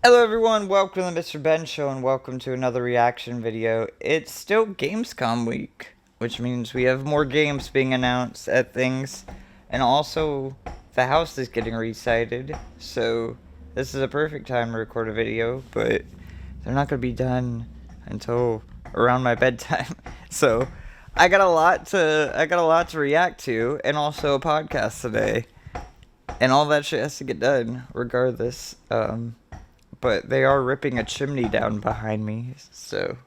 Hello everyone, welcome to the MrBenShow and welcome to another reaction video. It's still Gamescom week, which means we have more games being announced at things, and also the house is getting resited, so this is a perfect time to record a video, but they're not going to be done until around my bedtime, so I got a lot to react to, and also a podcast today, and all that shit has to get done regardless. But they are ripping a chimney down behind me, so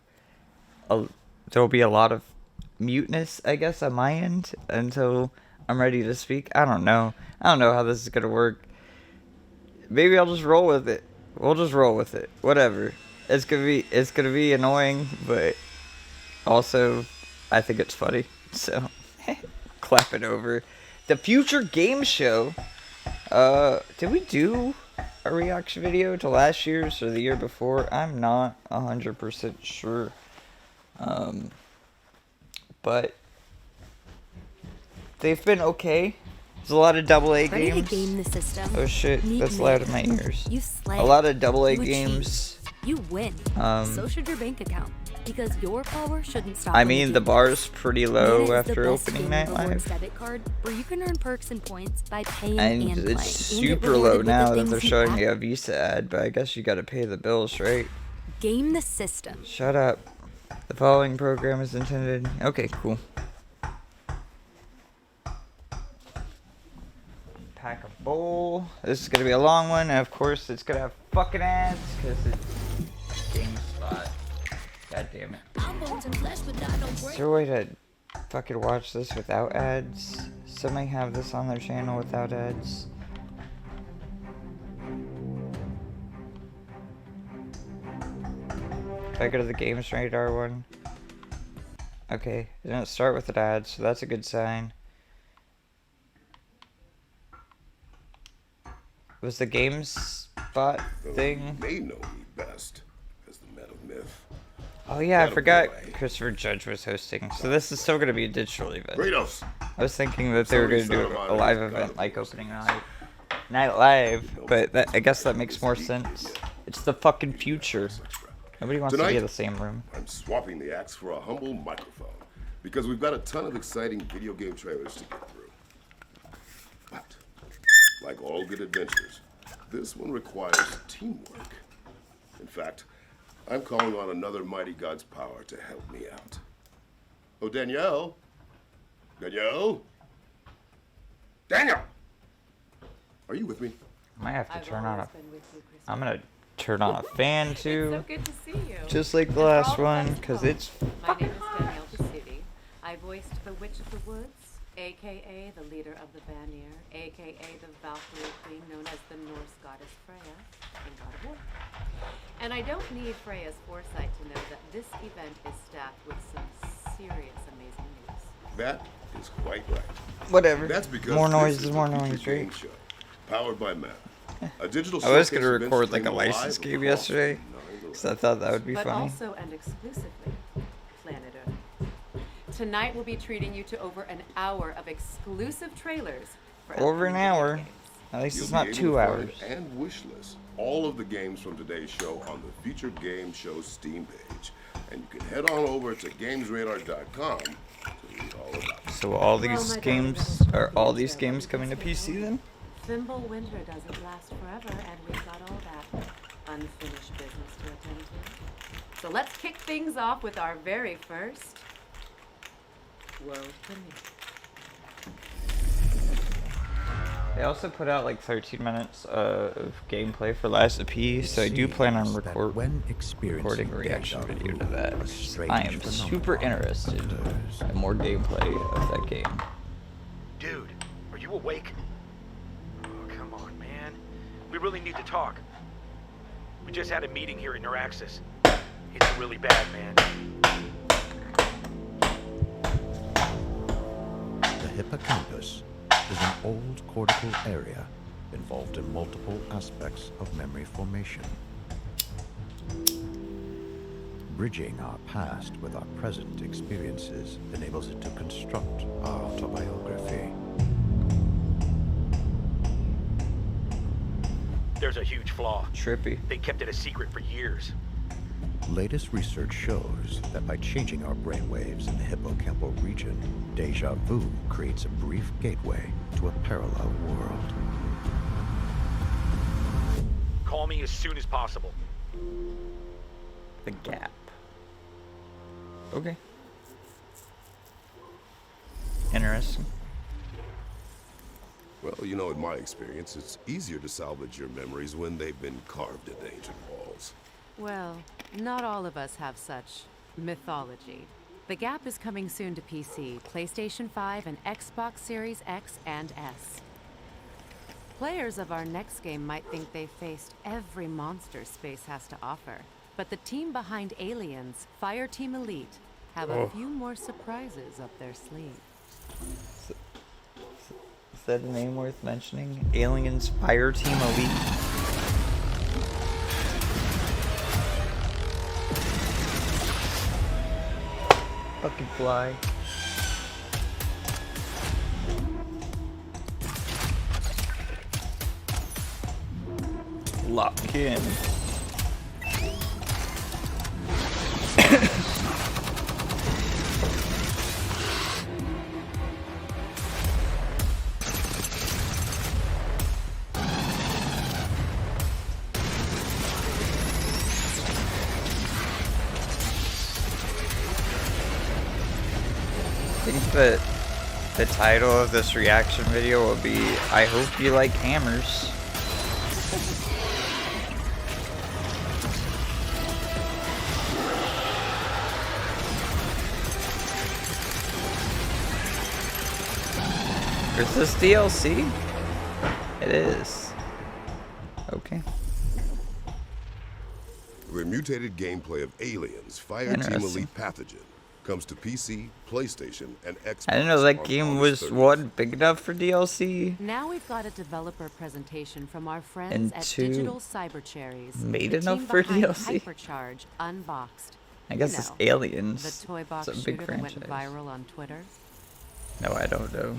there'll be a lot of muteness, I guess, on my end until I'm ready to speak. I don't know how this is gonna work. Maybe I'll just roll with it. We'll just roll with it. Whatever. It's gonna be annoying, but also I think it's funny. So clap it over. The future game show. Did we do a reaction video to last year's or the year before? I'm not 100% sure. But they've been okay. There's a lot of AA games. Game the system. Oh shit, that's loud in my ears. A lot of AA games. You win. So should your bank account. Because your power shouldn't stop. I mean, the bar's pretty low after opening Night Live. Debit card where you can earn perks and points by paying And and it's super low now that they're showing me a Visa ad, but I guess you gotta pay the bills, right? Game the system. Shut up. The following program is intended. Okay, cool. Pack a bowl. This is gonna be a long one, and of course it's gonna have fucking ads because it's GameSpot. God damn it. Is there a way to fucking watch this without ads? Somebody have this on their channel without ads? If I go to the Games Radar one. Okay, it didn't start with an ad, so that's a good sign. Was the GameSpot thing? They know me best as the Metal Myth. Oh yeah, I forgot Christopher Judge was hosting. So this is still going to be a digital event. Kratos. I was thinking that they were going to do a live event like opening night live, but I guess that makes more sense. It's the fucking future. Nobody wants to be in the same room. I'm swapping the axe for a humble microphone because we've got a ton of exciting video game trailers to get through. But like all good adventures, this one requires teamwork. In fact, I'm calling on another mighty god's power to help me out. Oh, Danielle? Danielle? Daniel! Are you with me? I might have to turn on a... I'm going to turn on a fan too. It's so good to see you. Just like the last one, because it's fucking hot. My name is Danielle Pacini. I voiced the Witch of the Woods, a.k.a. the leader of the Vanir, a.k.a. the Valkyrie Queen known as the Norse goddess Freya, and God of War. And I don't need Freya's foresight to know that this event is stacked with some serious amazing news. That is quite right. whatever. That's because More noise this is the more Future noise, Game right? Show, powered by Matt. A digital I was showcase going to event record like a streaming live license game across yesterday, the 9 because I thought that would be But funny. also and exclusively, Planet Earth. Tonight we'll be treating you to over an hour of exclusive trailers. For Over an upcoming video hour. games. At least You'll it's be not able 2 to hours. find and wish list all of the games from today's show on the Featured Game Show Steam page. And you can head on over to GamesRadar.com to read all about it. So all Well, these my games, darling, are all these Winter games coming to PC then? Thimble winter doesn't last forever, and we've got all that unfinished business to attend to. So let's kick things off with our very first world premiere. They also put out like 13 minutes of gameplay for Last of P, so I do plan on recording a reaction video to that. I am super interested in more gameplay of that game. Dude, are you awake? Oh, come on, man. We really need to talk. We just had a meeting here at Neuraxis. It's really bad, man. The hippocampus is an old cortical area involved in multiple aspects of memory formation. Bridging our past with our present experiences enables it to construct our autobiography. There's a huge flaw. Trippy. They kept it a secret for years. Latest research shows that by changing our brainwaves in the hippocampal region, deja vu creates a brief gateway to a parallel world. Call me as soon as possible. The gap. Okay. Interesting. Well, you know, in my experience, it's easier to salvage your memories when they've been carved into ancient walls. Well, not all of us have such mythology. The Gap is coming soon to PC, PlayStation 5, and Xbox Series X and S. Players of our next game might think they've faced every monster space has to offer, but the team behind Aliens, Fireteam Elite, have a few more surprises up their sleeve. Is that a name worth mentioning? Aliens Fireteam Elite. Fucking fly. Lock in. I think that the title of this reaction video will be, I hope you like hammers. Is this DLC? It is. Okay. The mutated gameplay of Aliens, Fireteam Interesting. Elite Pathogen, comes to PC, PlayStation, and Xbox. I didn't know that on game August was 30th. one big enough for DLC. Now we've got a developer presentation from our friends And at two Digital Cyber Cherries. made the enough team for behind DLC? Hypercharge Unboxed. I guess You it's know, Aliens. The toy box It's a shooter big that went franchise. viral on Twitter. No, I don't know.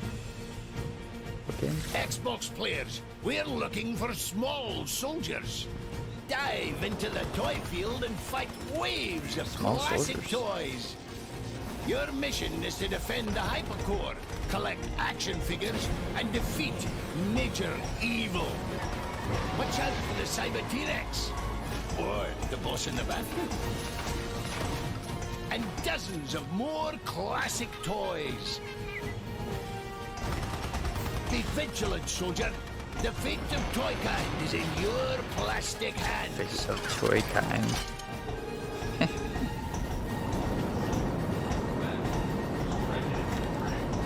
Okay. Xbox players, we're looking for small soldiers. Dive into the toy field and fight waves of Small classic soldiers. toys. Your mission is to defend the Hypercore, collect action figures, and defeat major evil. Watch out for the Cyber T-Rex, or the boss in the bathroom. And dozens of more classic toys. Be vigilant, soldier. The fate of Toy Kind is in your plastic hands. Face of toy kind.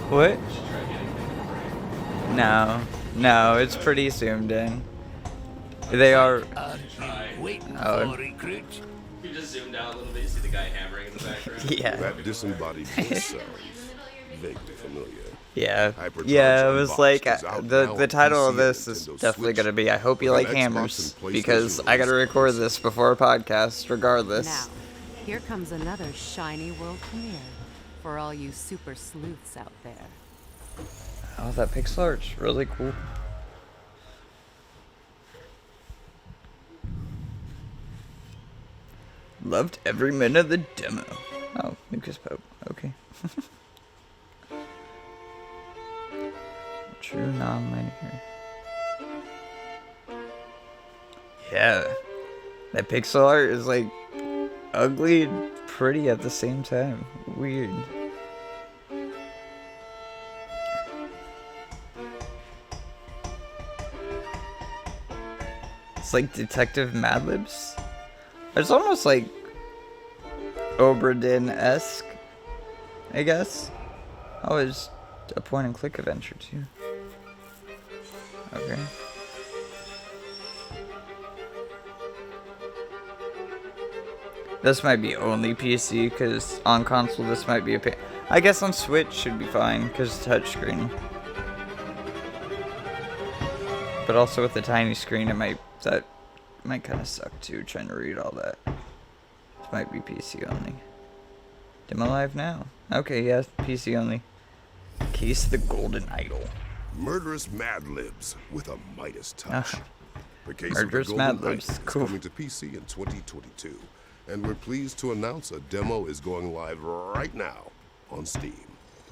What? No, it's pretty zoomed in. They are. Waiting Oh. for recruit. You just zoomed out a little bit, you see the guy hammering in the background. Yeah. That disembodied voice sounds vaguely familiar. Yeah. Hypercharge Yeah, it was Unboxed like is out the now the on title of PC this and is Nintendo definitely Switch. gonna be I hope you With like an Xbox hammers and PlayStation because I gotta release record dates. this before a podcast regardless. Now, here comes another shiny world premiere for all you super sleuths out there. Oh, that pixel art's really cool. Loved every minute of the demo. Oh, Lucas Pope. Okay. True non-linear. Yeah. That pixel art is like ugly and pretty at the same time. Weird. It's like Detective Mad Libs. It's almost like Obra Dinn-esque, I guess. Oh, it's a point and click adventure too. Okay. This might be only PC, because on console this might be a pain. I guess on Switch should be fine, because touchscreen. But also with the tiny screen, that might kind of suck too, trying to read all that. This might be PC only. Demo live now. Okay, yeah, PC only. Case the Golden Idol. Murderous Mad Libs with a Midas touch. The Case Murderous of the Golden Mad Libs. Heist is Cool. coming to PC in 2022, and we're pleased to announce a demo is going live right now on Steam.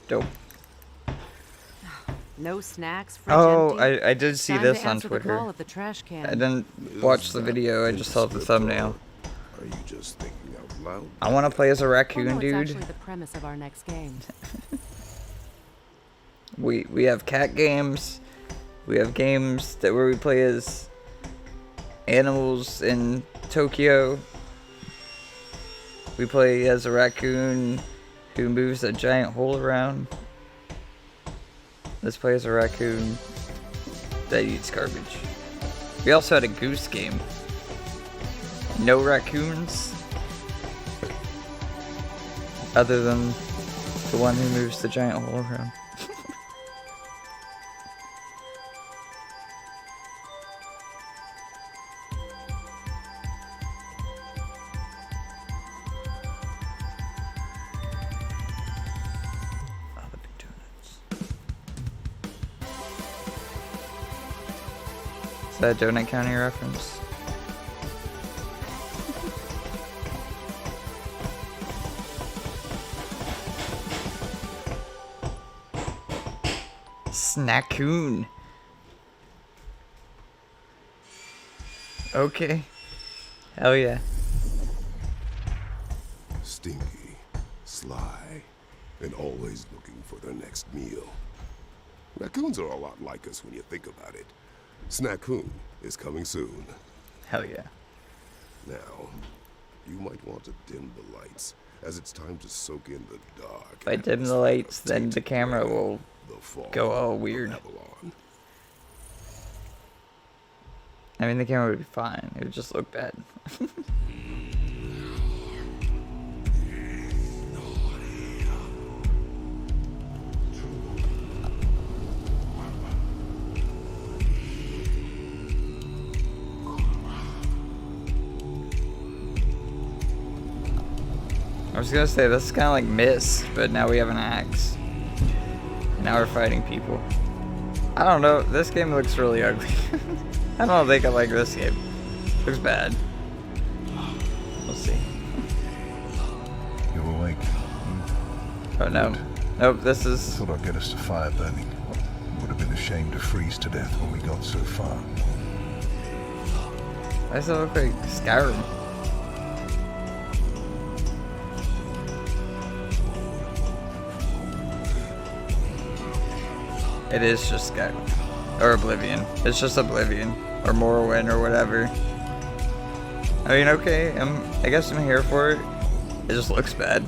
Dope. No snacks, fridge Oh, empty? I did see Time this to on answer the Twitter. call at the trash can. I didn't watch the video, I just saw the thumbnail. Are you just thinking out loud? I want to play as a Oh, raccoon, no, it's dude. actually the premise of our next game. We have cat games. We have games where we play as animals in Tokyo. We play as a raccoon who moves a giant hole around. Let's play as a raccoon that eats garbage. We also had a goose game. No raccoons. Other than the one who moves the giant hole around. Is that a Donut County reference? Snackoon. Okay. Hell yeah. Stinky, sly, and always looking for their next meal. Raccoons are a lot like us when you think about it. Snackoon is coming soon. Hell yeah. Now, you might want to dim the lights, as it's time to soak in the dark. If I dim the lights, then the camera will go all weird. I mean, the camera would be fine. It would just look bad. I was gonna say, this is kind of like Myst, but now we have an axe. And now we're fighting people. I don't know, this game looks really ugly. I don't think I like this game. Looks bad. We'll see. You're awake. Oh no. Nope, this is... Thought I'd get us to fire burning. Would have been ashamed to freeze to death when we got so far. Why does it look like Skyrim? It is just Skyrim. Or Oblivion. It's just Oblivion. Or Morrowind or whatever. I mean, okay, I guess I'm here for it. It just looks bad.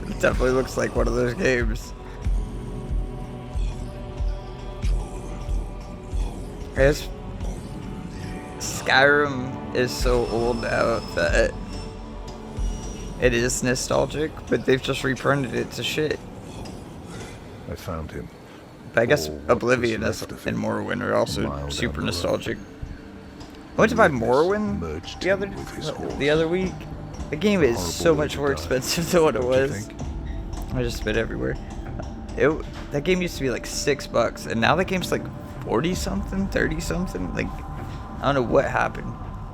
It definitely looks like one of those games. I guess Skyrim is so old now that it is nostalgic, but they've just reprinted it to shit. I found him. But I guess Oh, what Oblivion was and left of him. Morrowind are also Mile down super the road. nostalgic. I went to buy Morrowind Merged the other week. The game is so much more expensive than what it What do you was. think? I just spit everywhere. That game used to be like $6, and now that game's like 40 something, 30 something. Like, I don't know what happened.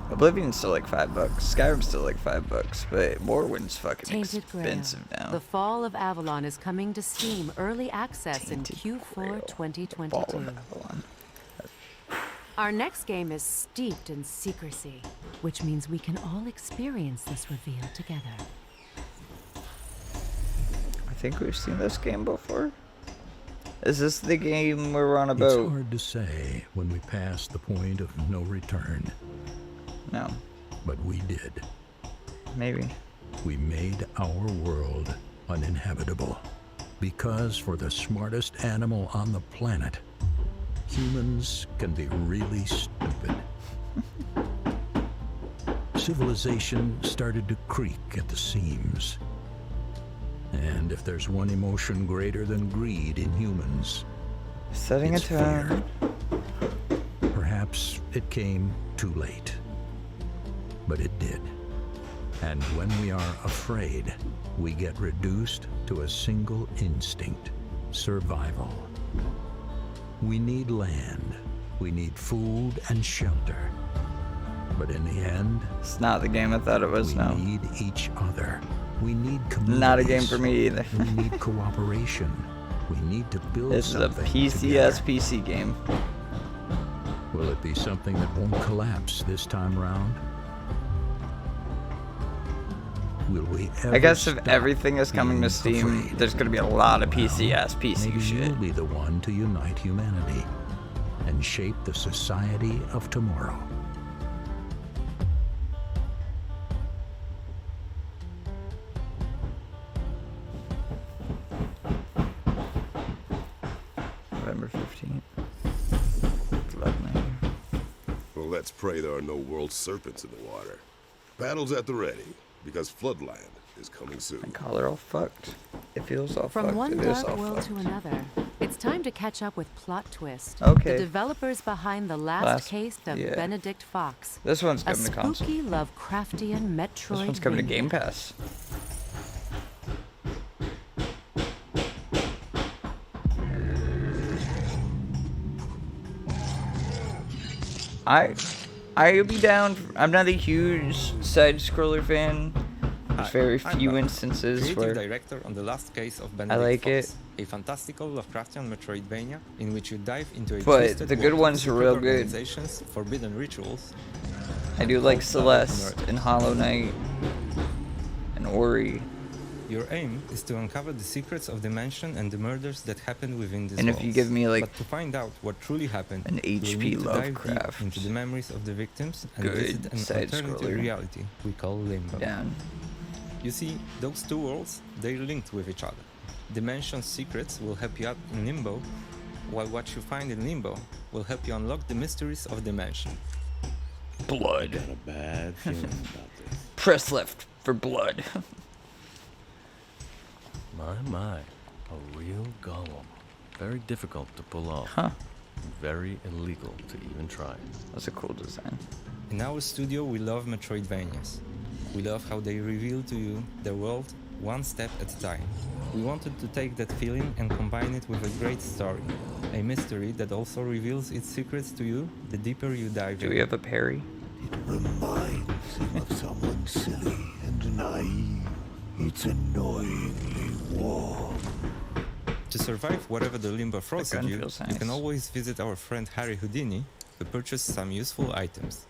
Oblivion's still like $5. Skyrim's still like $5, but Morrowind's fucking Tainted Grail. expensive now. The Fall of Avalon is coming to Steam early access in Tainted Q4 Grail. Fall 2022. of Avalon. Our next game is steeped in secrecy, which means we can all experience this reveal together. I think we've seen this game before. Is this the game where we're on a It's boat? hard to say when we pass the point of no return, No, but we did. maybe. We made our world uninhabitable. Because for the smartest animal on the planet, humans can be really stupid. Civilization started to creak at the seams. And if there's one emotion greater than greed in humans, Setting a it's tone. fear. Perhaps it came too late, but it did. And when we are afraid, we get reduced to a single instinct: survival. We need land, We need food and shelter. But in the end, It's not the game I thought it was, we no. need each other. We need communities. Not a game for me either. We need cooperation. We need to build This is a something PCS together. PC game. Will it be something that won't collapse this time round? Will we ever I guess if stop everything is coming to being Steam, afraid? there's gonna be a lot of Well, PCS PC maybe shit. you'll be the one to unite humanity and shape the society of tomorrow. November 15th. Bloodline. Well, let's pray there are no world serpents in the water. Battle's at the ready, because Floodland is coming soon. My collar all fucked. It feels all From fucked. one It is dark all world fucked. to another, it's time to catch up with Plot Twist. Okay. The developers behind the last case of yeah. Benedict Fox. This one's A coming to console. spooky Lovecraftian Metroid. This one's coming to Game Pass. I'll be down. I'm not a huge side-scroller fan. There's very few instances creative where director on the last case of I Benedict like Fox, it. a fantastical Lovecraftian Metroidvania in which you dive into a But twisted the good world of ones are secret real good. organizations, forbidden rituals. I do like Cult level Celeste nerd. and Hollow Knight and Ori. Your aim is to uncover the secrets of the mansion and the murders that happened within this And if you give me, like, but to find out what truly happened, an you'll HP need to dive deep Lovecraft into the memories of the victims and good visit an alternative side-scroller. reality we call Limbo. Down. You see, those two worlds, they're linked with each other. The mansion's secrets will help you out in Limbo, while what you find in Limbo will help you unlock the mysteries of the mansion. Blood. Got a bad feeling about this. Press left for blood. My, a real golem. Very difficult to pull off. Huh. Very illegal to even try. That's a cool design. In our studio, we love Metroidvanias. We love how they reveal to you the world one step at a time. We wanted to take that feeling and combine it with a great story. A mystery that also reveals its secrets to you the deeper you dive Do in. we have a parry? Reminds him of someone silly and naive. It's annoyingly warm. To survive whatever the Limbo throws That at gun you, feels you nice. can always visit our friend Harry Houdini to purchase some useful items.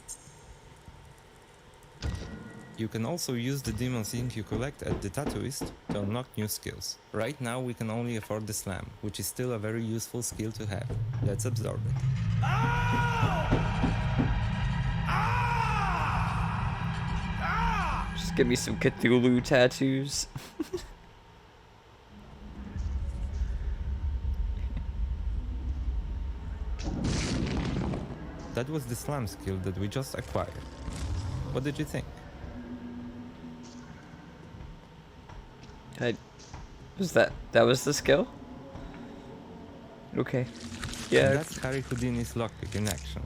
You can also use the Demon's Ink you collect at the Tattooist to unlock new skills. Right now we can only afford the Slam, which is still a very useful skill to have. Let's absorb it. Just give me some Cthulhu tattoos. That was the Slam skill that we just acquired. What did you think? That was the skill? Okay. Yeah. And that's Harry Houdini's lockpick in action.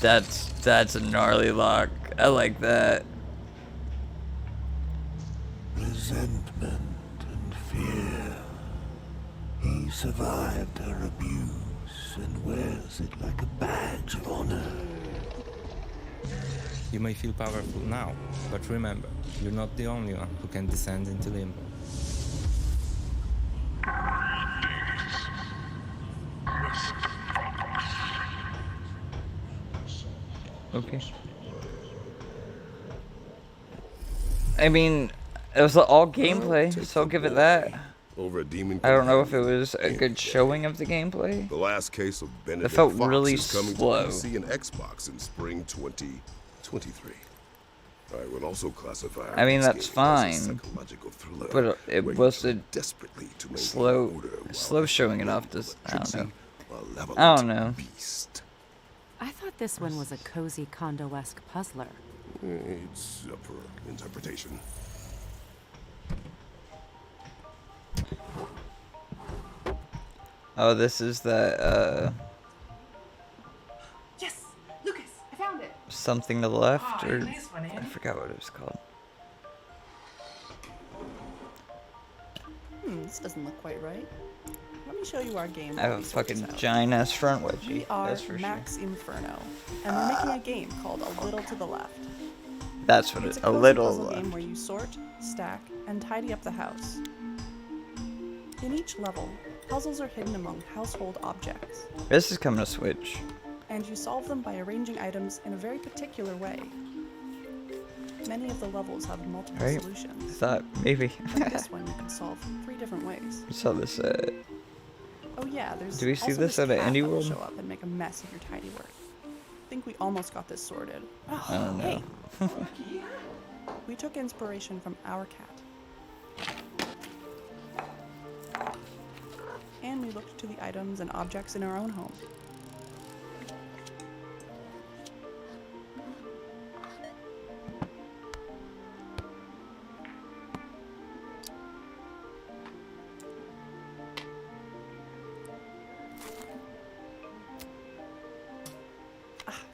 That's a gnarly lock. I like that. Resentment and fear. He survived her abuse and wears it like a badge of honor. You may feel powerful now, but remember, you're not the only one who can descend into Limbo. Okay. I mean, it was all gameplay, Take so I'll the give it boy that. Over a demon. I don't know if it companion. was a good showing of the gameplay. The last case of Benedict felt Fox really is coming slow. to PC and Xbox in spring 2023. I would also classify. I mean, this that's game as a fine, psychological thriller but it where you was try a desperately to maintain slow order while slow showing fighting enough to a I don't know. tricksy, malevolent I don't know. Beast. I thought this one was a cozy Kondo-esque puzzler. It's up for interpretation. Oh, this is the Yes! Lucas, I found it! something to the left, Oh, or nice one, I Andy. forgot what it was called. This doesn't look quite right. Let me me show you our game. I have a fucking giant ass front wedgie. We are That's for Max Inferno, and we're making a game called A Little to the Left. That's what It's it. a A cozy little. puzzle game where you sort, stack, and tidy up the house. In each level, puzzles are hidden among household objects, This is coming to Switch. and you solve them by arranging items in a very particular way. Many of the levels have multiple Right? I solutions. thought maybe. Like this one, you can solve 3 different ways. We saw this at. Oh yeah, there's Do we see also this at cat an indie that will world? show up and make a mess of your tidy work. I think we almost got this sorted. Oh, I don't know. Hey. We took inspiration from our cat. And we looked to the items and objects in our own home.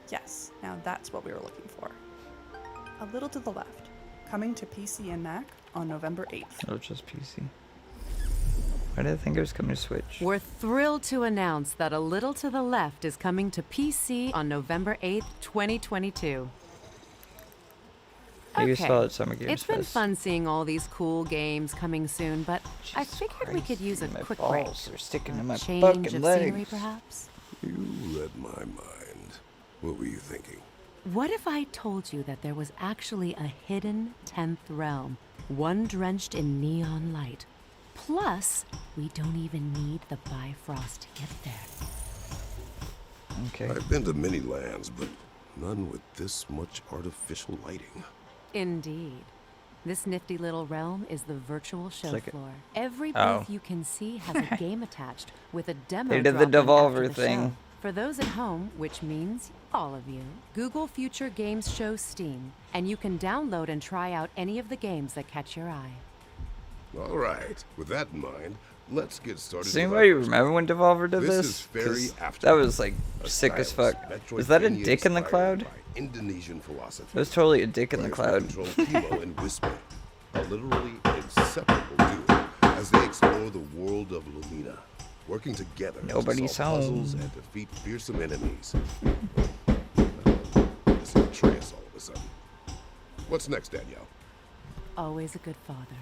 Yes, now that's what we were looking for. A Little to the Left, coming to PC and Mac on November 8th. Oh, just PC. Why did I think it was coming to Switch? We're thrilled to announce that A Little to the Left is coming to PC on November 8th, 2022. Maybe saw it at Summer Games It's been Fest. fun seeing all these cool games coming soon, but I figured we could use a my quick break. balls are sticking to my Change fucking of scenery, legs. perhaps? You read my mind. What were you thinking? What if I told you that there was actually a hidden 10th realm, one drenched in neon light? Plus, we don't even need the Bifrost to get there. Okay. I've been to many lands, but none with this much artificial lighting. Indeed. This nifty little realm is the virtual show like floor. Every Oh. booth you can see has a game attached with a demo. They did the drop-in Devolver after the thing. show. For those at home, which means all of you, Google Future Games Show Steam, and you can download and try out any of the games that catch your eye. All right. With that in mind, let's get started. Does with anybody our first remember when Devolver did This this? is Fairy 'Cause Aftermath, that was like a sick as fuck. stylish Was that a Metroidvania dick in the inspired cloud? by Indonesian philosophy. It was totally a dick in the Players cloud. will control Kimo and Whisper, a literally inseparable duo, as they explore the world of Lumina, working together Nobody's to solve home. puzzles and defeat fearsome enemies. This is Atreus all of a sudden. What's next, Danielle? Always a good father.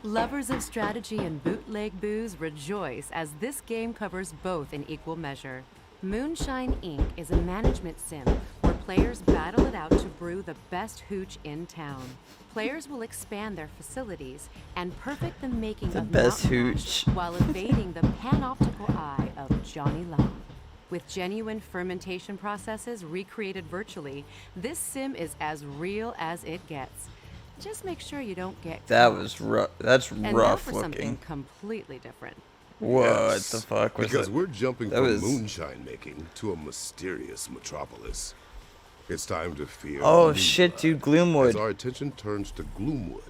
Lovers of strategy and bootleg booze rejoice as this game covers both in equal measure. Moonshine Inc. is a management sim where players battle it out to brew the best hooch in town. Players will expand their facilities and perfect the making The of best Mountain Mash hooch. while evading the panoptical eye of Johnny Law. With genuine fermentation processes recreated virtually, this sim is as real as it gets. Just make sure you don't get That caught. was rough. That's And now rough for looking. something completely different. What Yes, the fuck was because that? we're jumping That from was- moonshine making to a mysterious metropolis. It's time to fear. Oh, Gloomwood, shit, dude, Gloomwood. As our attention turns to Gloomwood,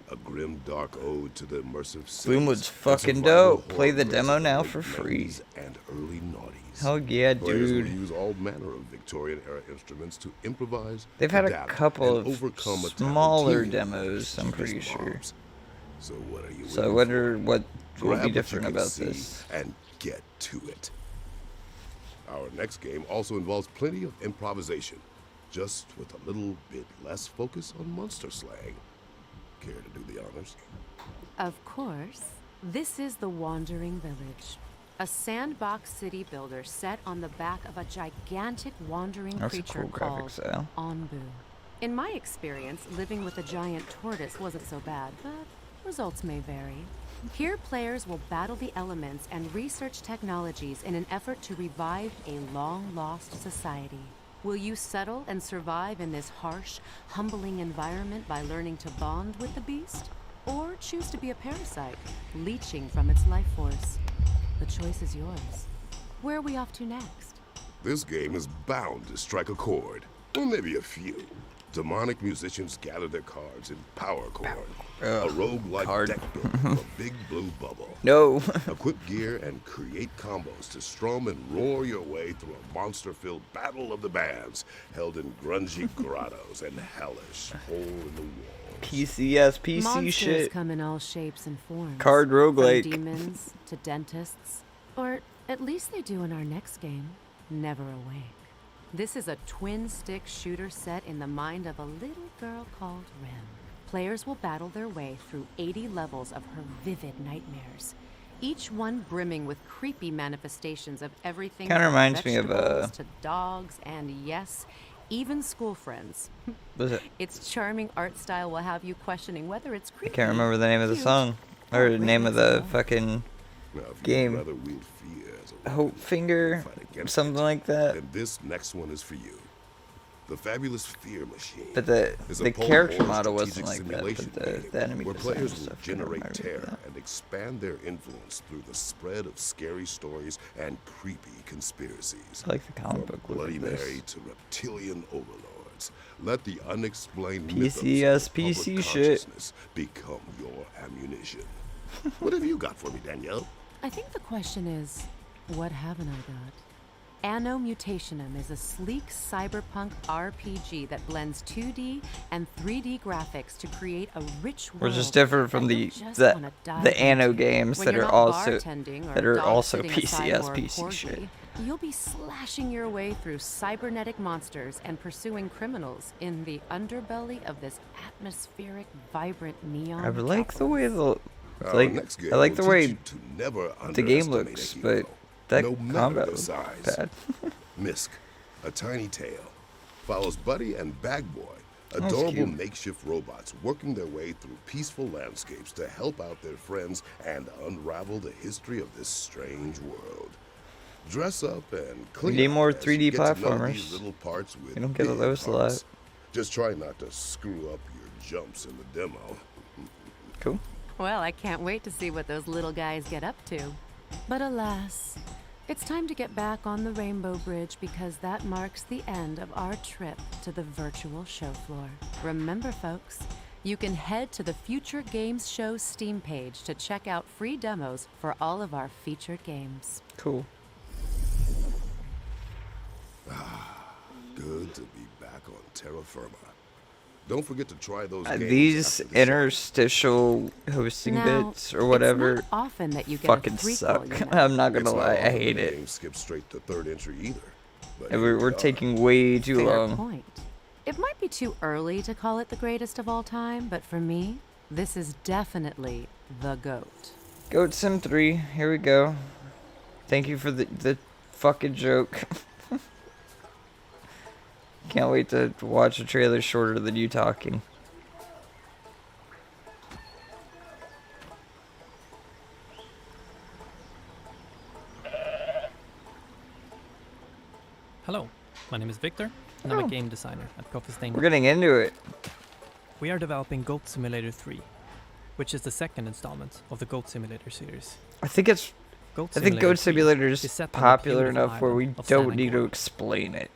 a grim, dark ode to the immersive cities Gloomwood's and fucking survival dope. Play the horrors demo of the now late for free. 90s and early noughties. Hell yeah, Players will dude. use all manner of Victorian-era instruments to improvise. They've had a adapt, couple and of overcome a smaller talented team demos, I'm of pretty beast sure. mobs. So what are you So I waiting wonder for? what will Grab be what different you can about see this. and get to it. Our next game also involves plenty of improvisation, just with a little bit less focus on monster slang. Care to do the honors? Of course, this is the Wandering Village, a sandbox city builder set on the back of a gigantic wandering That's a creature cool graphic called style. Onbu. In my experience, living with a giant tortoise wasn't so bad, but results may vary. Here, players will battle the elements and research technologies in an effort to revive a long-lost society. Will you settle and survive in this harsh, humbling environment by learning to bond with the beast? Or choose to be a parasite, leeching from its life force? The choice is yours. Where are we off to next? This game is bound to strike a chord, or maybe a few. Demonic musicians gather their cards in Power Chord, a rogue-like card. deck built from a big blue bubble. No. Equip gear and create combos to strum and roar your way through a monster-filled battle of the bands held in grungy grottos and hellish hole-in-the-wall PCS, PC Monsters shit. come in all shapes and forms. Card roguelike. From demons to dentists. Or at least they do in our next game, Never Awake. This is a twin-stick shooter set in the mind of a little girl called Rim. Players will battle their way through 80 levels of her vivid nightmares, each one brimming with creepy manifestations of everything Kinda from reminds me of, vegetables to dogs and, yes, even school friends. What is it? Its charming art style will have you questioning whether it's I creepy, can't remember the name of the cute, song. Or the name of the fucking Now, if you'd game. rather wield fear as a Hope Finger, something like that. then this next one is for you. The Fabulous Fear Machine. But the is a character post-war model wasn't strategic like that. simulation But game the enemy where design players and will stuff, I don't generate remember terror that. and expand their influence through the spread of scary stories and creepy conspiracies. I like the comic From book look Bloody of this. Mary to reptilian overlords. Let the unexplained PCS, mythos of PC public shit. consciousness become your ammunition. What have you got for me, Danielle? I think the question is, what haven't I got? Anno Mutationum is a sleek cyberpunk RPG that blends 2D and 3D graphics to create a rich world. Which is different from that the you'll just wanna dive the Anno into. games When that you're are not also bartending or dog-sitting a PCS cyborg PC orgy, shit. You'll be slashing your way through cybernetic monsters and pursuing criminals in the underbelly of this atmospheric, vibrant neon. I like the way the Our next game I like will the teach way you to never the game underestimate looks, a but hero, that no matter combat their was size. bad. Misk, a tiny tail, follows Buddy and Bag Boy, That's adorable cute. makeshift robots working their way through peaceful landscapes to help out their friends and unravel the history of this strange world. Dress up and clean need up more as 3D you get to know platformers. these little parts with You don't get big those a lot. hearts. Just try not to screw up your jumps in the demo. Cool. Well, I can't wait to see what those little guys get up to. But alas, it's time to get back on the Rainbow Bridge because that marks the end of our trip to the virtual show floor. Remember, folks, you can head to the Future Games Show Steam page to check out free demos for all of our featured games. Cool. Good to be back on terra firma. Don't forget to try those games These after the show. interstitial hosting Now, bits or whatever it's not often that you get fucking a threequel, suck. you know. I'm not gonna It's lie, I often hate the it. game skips straight to third entry either. But And here we're we are. taking way too Fair long. point. It might be too early to call it the greatest of all time, but for me, this is definitely the GOAT. Goat Sim 3, here we go. Thank you for the fucking joke. Can't wait to watch a trailer shorter than you talking. Hello, my name is Victor, and I'm a game designer at Coffee Stain. We're getting into it. We are developing Goat Simulator 3, which is the second installment of the Goat Simulator series. I think it's Goat I think Goat Simulator is set on the popular beautiful enough where we island of don't San need to Angora. explain it.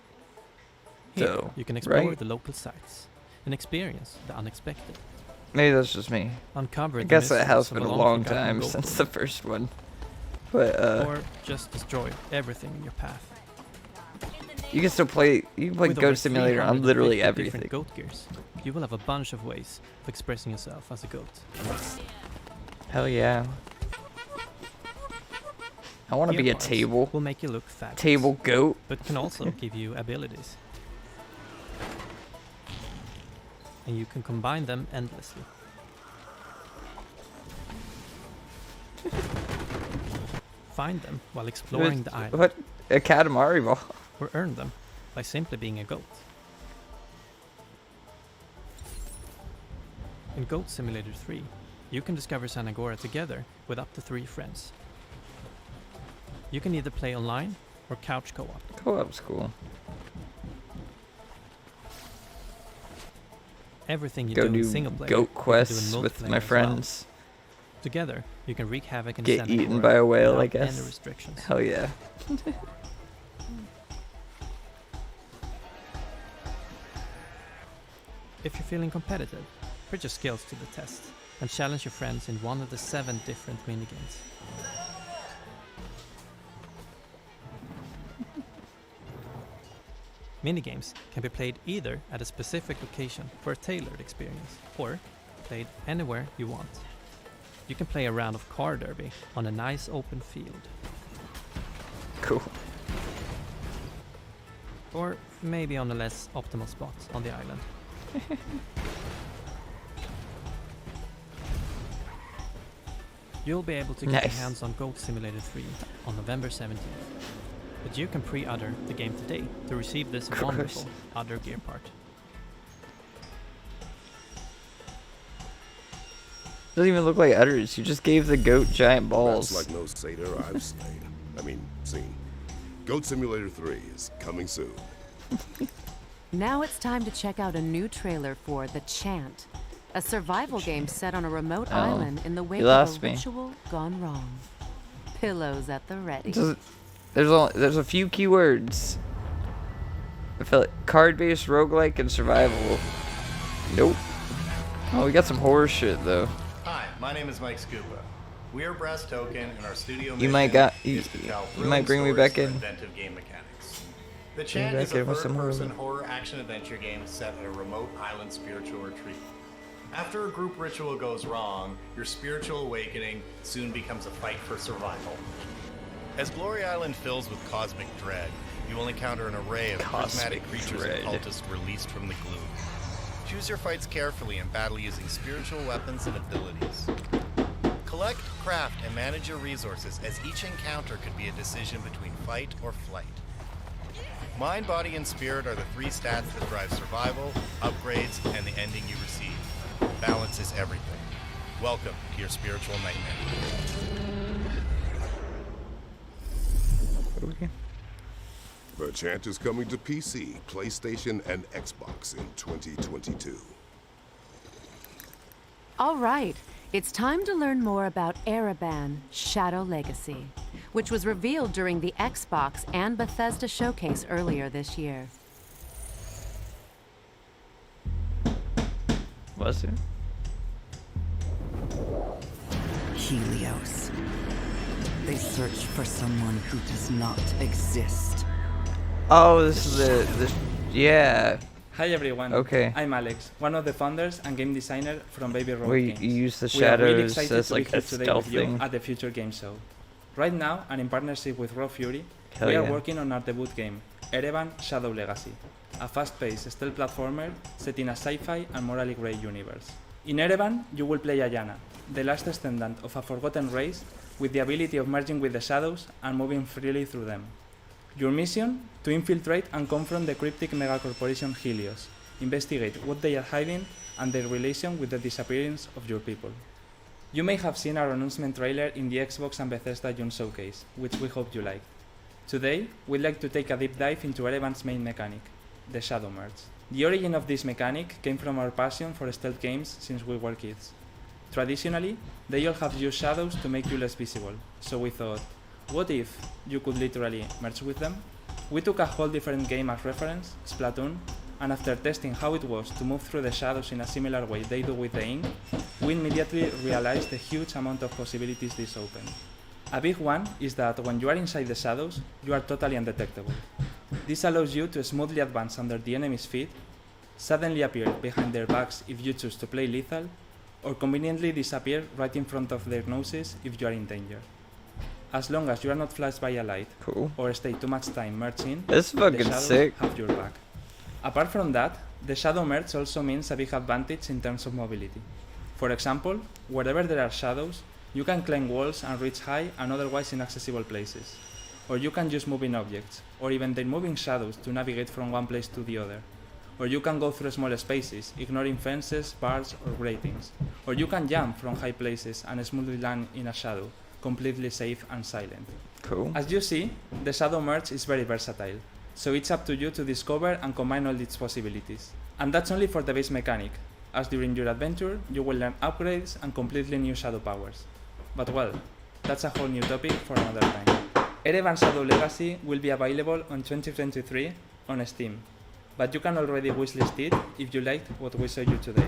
Here, Though, you can explore right? the local sites and experience the unexpected. Maybe that's just me. Uncover I the guess it has mysteries of been a long long forgotten time goat since world. the first one. But Or just destroy everything in your path. you can still play With over Goat Simulator on 350 literally different everything. goat gears, you will have a bunch of ways of expressing yourself as a goat. Hell yeah. I want to Gear be a parts table. will make you look fabulous, Table goat. but can also give you abilities. And you can combine them endlessly. Find them while exploring the island, What? A Katamari ball. or earn them by simply being a goat. In Goat Simulator 3, you can discover San Angora together with up to 3 friends. You can either play online or couch co-op. Co-op's cool. Everything you Go do in do single player, goat you can do in quests with multiplayer my as well. friends. Together, you can wreak havoc in Get San eaten Angora by a whale, I without guess. any restrictions. Hell yeah. If you're feeling competitive, put your skills to the test and challenge your friends in one of the 7 different minigames. Minigames can be played either at a specific location for a tailored experience, or played anywhere you want. You can play a round of car derby on a nice open field. Cool. Or maybe on a less optimal spot on the island. You'll be able to get your hands on Goat Simulator 3 on November 17th. But you can pre-order the game today to receive this wonderful other gear part. Doesn't even look like udders. You just gave the goat giant balls. That's like no satyr I've slayed. Seen. Goat Simulator 3 is coming soon. Now it's time to check out a new trailer for The Chant, a survival game set on a remote island in the wake of a ritual gone wrong. Pillows at the ready. There's a few keywords. I feel like card-based roguelike and survival. Nope. Oh, we got some horror shit though. Hi, my name is Mike Scupa. We are Brass Token, and our studio You mission you is to tell might bring me back in. inventive game mechanics. The Chant is a third-person horror action-adventure game set at a remote island spiritual retreat. After a group ritual goes wrong, your spiritual awakening soon becomes a fight for survival. As Glory Island fills with cosmic dread, you will encounter an array of charismatic creatures and cultists released from the gloom. Choose your fights carefully and battle using spiritual weapons and abilities. Collect, craft, and manage your resources, as each encounter could be a decision between fight or flight. Mind, body, and spirit are the three stats that drive survival, upgrades, and the ending you receive. Balance is everything. Welcome to your spiritual nightmare. Okay. The Chant is coming to PC, PlayStation, and Xbox in 2022. All right, it's time to learn more about Ereban Shadow Legacy, which was revealed during the Xbox and Bethesda showcase earlier this year. Was it? Helios. They search for someone who does not exist. Oh, this is the yeah. Hi everyone. Okay. I'm Alex, one of the founders and game designer from Baby Road Where Games. you use the We are really shadows excited as to be like here a today stealth with you thing. at the Future Game Show. Right now, and in partnership with Raw Fury, Hell we are yeah. working on our debut game, Ereban Shadow Legacy, a fast-paced stealth platformer set in a sci-fi and morally grey universe. In Ereban, you will play Ayana, the last descendant of a forgotten race with the ability of merging with the shadows and moving freely through them. Your mission? To infiltrate and confront the cryptic megacorporation Helios, investigate what they are hiding and their relation with the disappearance of your people. You may have seen our announcement trailer in the Xbox and Bethesda June showcase, which we hope you liked. Today, we'd like to take a deep dive into Ereban's main mechanic, the Shadow Merge. The origin of this mechanic came from our passion for stealth games since we were kids. Traditionally, they all have used shadows to make you less visible, so we thought, what if you could literally merge with them? We took a whole different game as reference, Splatoon, and after testing how it was to move through the shadows in a similar way they do with the ink, we immediately realized the huge amount of possibilities this opened. A big one is that when you are inside the shadows, you are totally undetectable. This allows you to smoothly advance under the enemy's feet, suddenly appear behind their backs if you choose to play lethal, or conveniently disappear right in front of their noses if you are in danger. As long as you are not flashed by a light, or stay too much time merging, That's the fucking shadows sick. have your back. Apart from that, the shadow merge also means a big advantage in terms of mobility. For example, wherever there are shadows, you can climb walls and reach high and otherwise inaccessible places. Or you can use moving objects, or even their moving shadows to navigate from one place to the other. Or you can go through small spaces, ignoring fences, bars, or gratings. Or you can jump from high places and smoothly land in a shadow, completely safe and silent. Cool. As you see, the Shadow Merge is very versatile, so it's up to you to discover and combine all its possibilities. And that's only for the base mechanic, as during your adventure, you will learn upgrades and completely new shadow powers. But well, that's a whole new topic for another time. Ereban Shadow Legacy will be available on 2023 on Steam, but you can already wishlist it if you liked what we showed you today.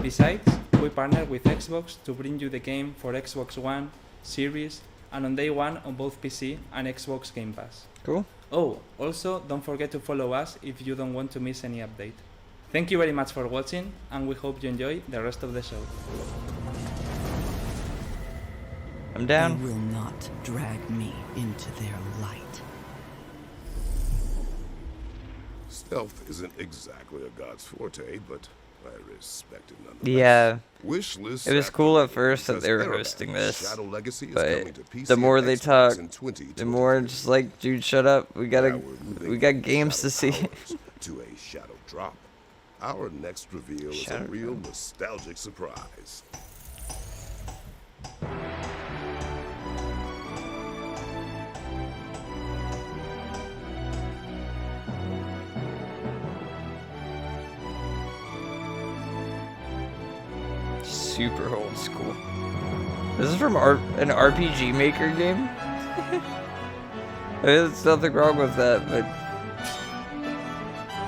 Besides, we partner with Xbox to bring you the game for Xbox One, Series, and on day one on both PC and Xbox Game Pass. Cool. Oh, also don't forget to follow us if you don't want to miss any update. Thank you very much for watching, and we hope you enjoy the rest of the show. I'm down. They will not drag me into their light. Stealth isn't exactly a god's forte, but I respect it nonetheless. Yeah. Wish list It was cool at first that they were hosting this, but the more they talk, the more it's just like, dude, shut up. We got games to see. To a shadow drop. Our next reveal is a real nostalgic surprise. Super old school. This is from an RPG Maker game? There's nothing wrong with that, but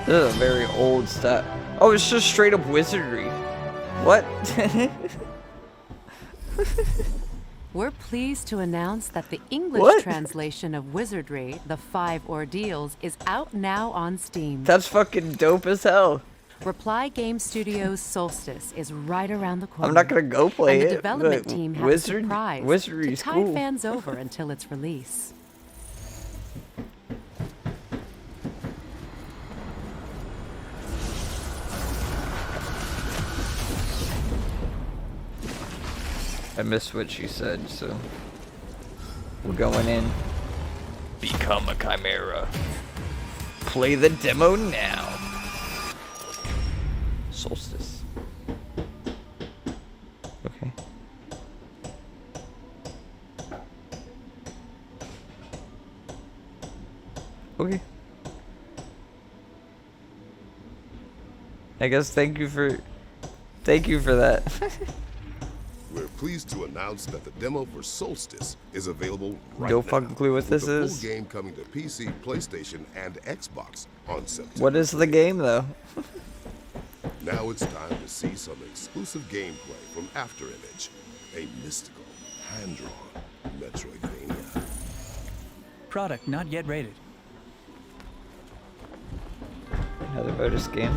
this is a very old style. Oh, it's just straight up wizardry. What? We're pleased to announce that the English translation of Wizardry, The 5 Ordeals, is out now on Steam. That's fucking dope as hell. Reply Game Studios' Solstice is right around the corner. I'm not gonna go play and it. The development team has a surprise Wizardry's to tide cool. fans over until its release. I missed what she said, so we're going in. Become a chimera. Play the demo now. Solstice. Okay. Okay. I guess thank you for that. We're pleased to announce that the demo for Solstice is available right No now. fucking clue what this with the is. full game coming to PC, PlayStation, and Xbox on September. What is the game though? Now it's time to see some exclusive gameplay from Afterimage, a mystical, hand-drawn Metroidvania. Product not yet rated. Another bonus game.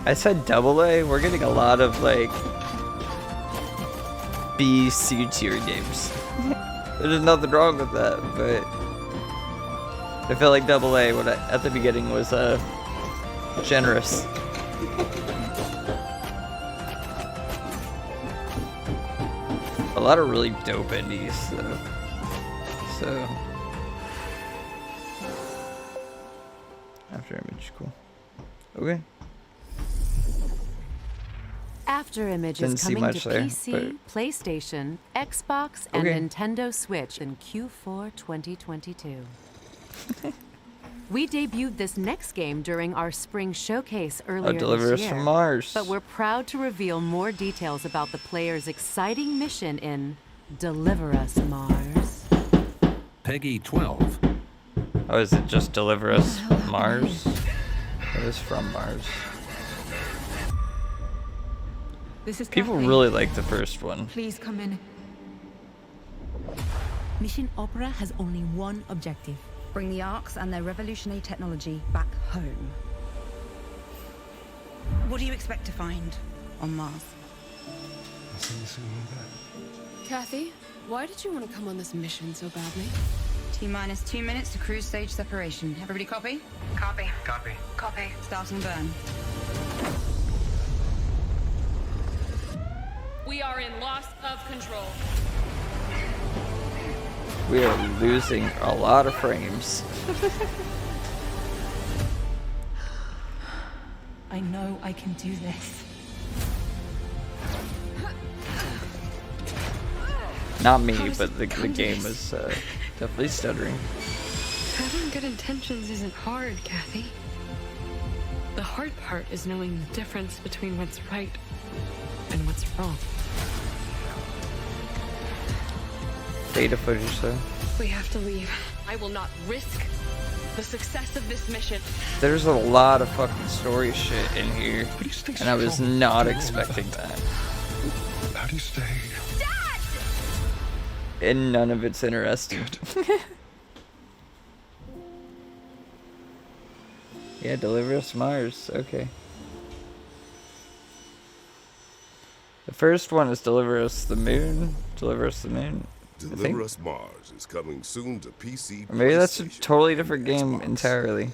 I said AA. We're getting a lot of like B, C tier games. There's nothing wrong with that, but I feel like AA at the beginning was generous. A lot of really dope indies, though. So Afterimage, cool. Okay. Afterimage Didn't is see coming much to there, PC, PlayStation, Xbox, and Okay. Nintendo Switch in Q4 2022. We debuted this next game during our spring showcase earlier Deliver this Us year, from Mars. but we're proud to reveal more details about the player's exciting mission in Deliver Us Mars. Peggy 12. Oh, is it just Deliver Us Mars? It is from Mars. This is People Kathy. really like the first one. Please come in. Mission Opera has only one objective. Bring the Arks and their revolutionary technology back home. What do you expect to find on Mars? Kathy, why did you want to come on this mission so badly? T-minus 2 minutes to cruise stage separation. Everybody copy? Copy. Copy. Copy. Starting burn. We are in loss of control. We are losing a lot of frames. I know I can do this. Not me, but the game was definitely stuttering. Having good intentions isn't hard, Kathy. The hard part is knowing the difference between what's right and what's wrong. Data footage though. We have to leave. I will not risk the success of this mission. There's a lot of fucking story shit in here, and I was not expecting that. How do you stay? Dad! And none of it's interesting. Yeah, Deliver Us Mars. Okay. The first one is Deliver Us the Moon. Deliver Us the Moon. Deliver Us Mars is coming soon to PC. Or maybe that's a totally different game entirely.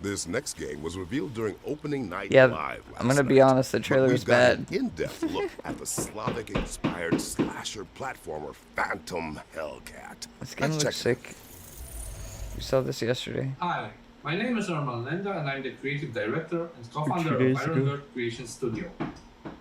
This next game was revealed during opening night Yeah, live last I'm gonna be honest, the trailer was bad. An in-depth look at the Slavic-inspired slasher platformer Phantom Hellcat. This game Let's looks check it sick. We saw this yesterday. Hi, my name is Norman Lenda and I'm the creative director and co-founder of 2 days ago. Ironbird Creation Studio.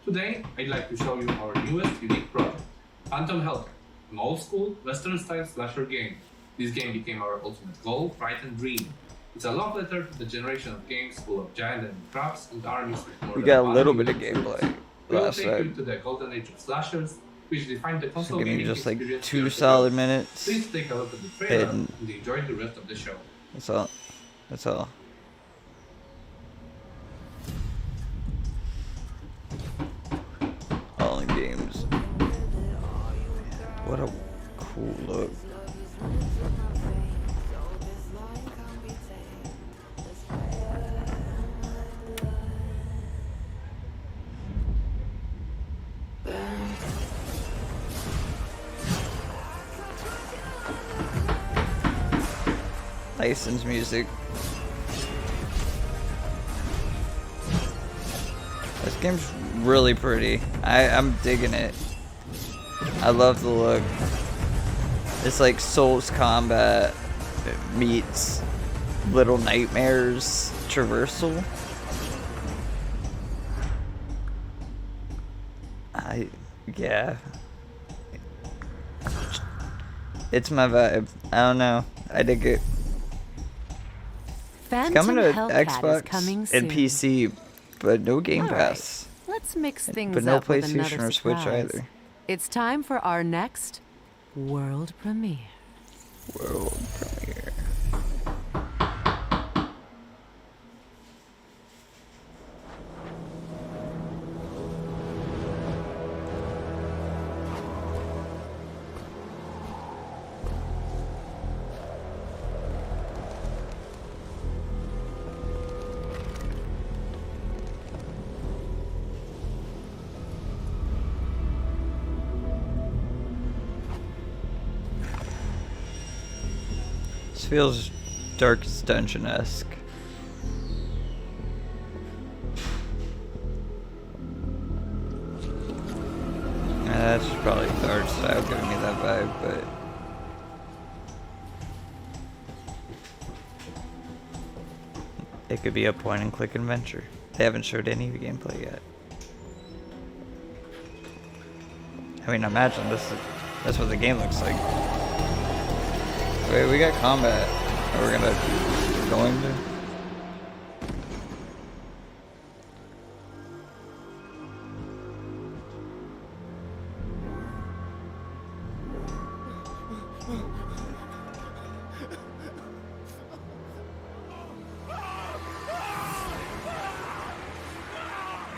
Today, I'd like to show you our newest unique project, Phantom Hellcat, an old-school, Western-style slasher game. This game became our ultimate goal, pride and dream. It's a love letter to the generation of games full of giant enemy traps and armies with more We than got a one little unit. bit of gameplay We'll last take you night. to the golden age of slashers, which defined the So console give me gaming just like experience 2 years solid ago. minutes. Please take a look at the trailer And and enjoy the rest of the show. that's all. That's all. All in games. What a cool look. Licensed music. This game's really pretty. I'm digging it. I love the look. It's like Souls Combat meets Little Nightmares traversal. Yeah. It's my vibe. I don't know. I dig it. It's coming to Xbox coming and soon. PC, but no Game All right, Pass. Let's mix things But no up with PlayStation another or Switch surprise. either. It's time for our next world premiere. World premiere. This feels Darkest Dungeon-esque. That's probably the art style giving me that vibe, but it could be a point-and-click adventure. They haven't showed any gameplay yet. I mean, imagine that's what the game looks like. Wait, we got combat. Are we going to?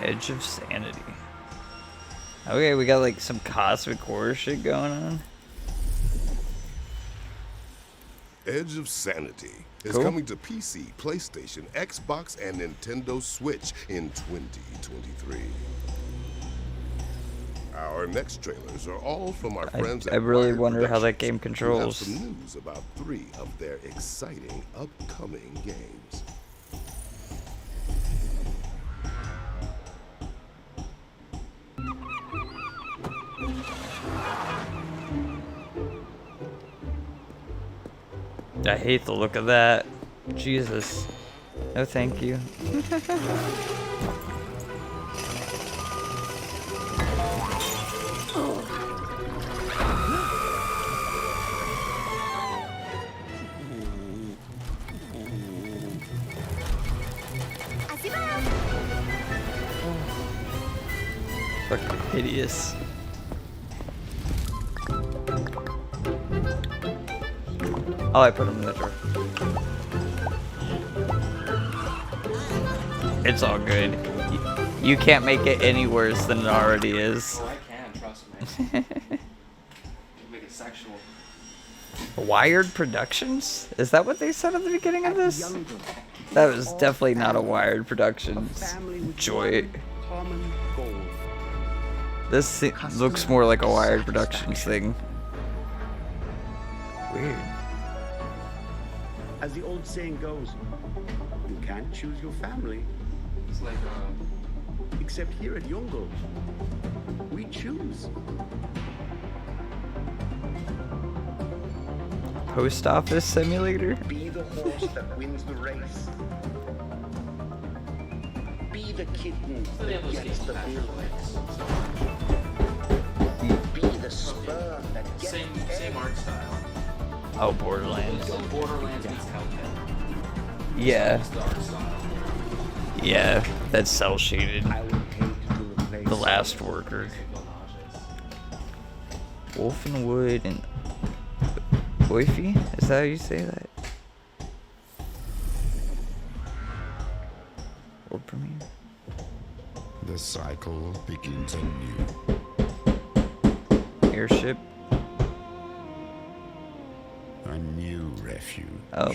Edge of Sanity. Okay, we got like some cosmic horror shit going on. Edge of Sanity is Cool. coming to PC, PlayStation, Xbox, and Nintendo Switch in 2023. Our next trailers are all from our friends I at really Wired wonder how that Productions, game who have controls. some news about 3 of their exciting upcoming games. I hate the look of that. Jesus. No, thank you. Fucking hideous. Oh, I put him in the drawer. It's all good. You can't make it any worse than it already is. Oh, I can, trust me. can make it sexual. Wired Productions? Is that what they said at the beginning of this? That was definitely not a Wired Productions joint. This looks more like a Wired Productions thing. Weird. As the old saying goes, you can't choose your family. It's like, except here at Jungle, we choose. Post office simulator? Be the horse that wins the race. Be the kitten that gets the bill. Be the spur that gets same art style. Oh, Borderlands. So Borderlands meets Hellcat. Yeah. Yeah, that's cell shaded. The Last Worker. Wolfenwood and Oify? Is that how you say that? World premiere. The cycle begins anew. Airship. A new refuge. Oh,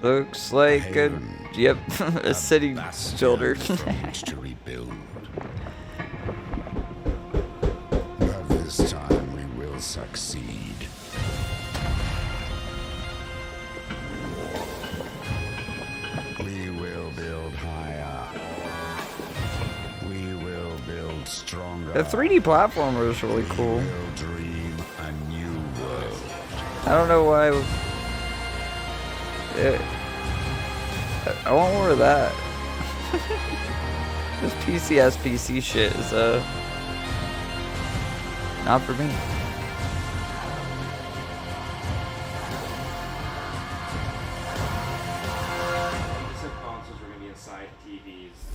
looks like a yep, a city shoulder. To rebuild. But this time we will succeed. We will build higher. We will build stronger. The 3D platformer is really cool. We will dream a new world. I don't know why. I want more of that. This PC shit is not for me.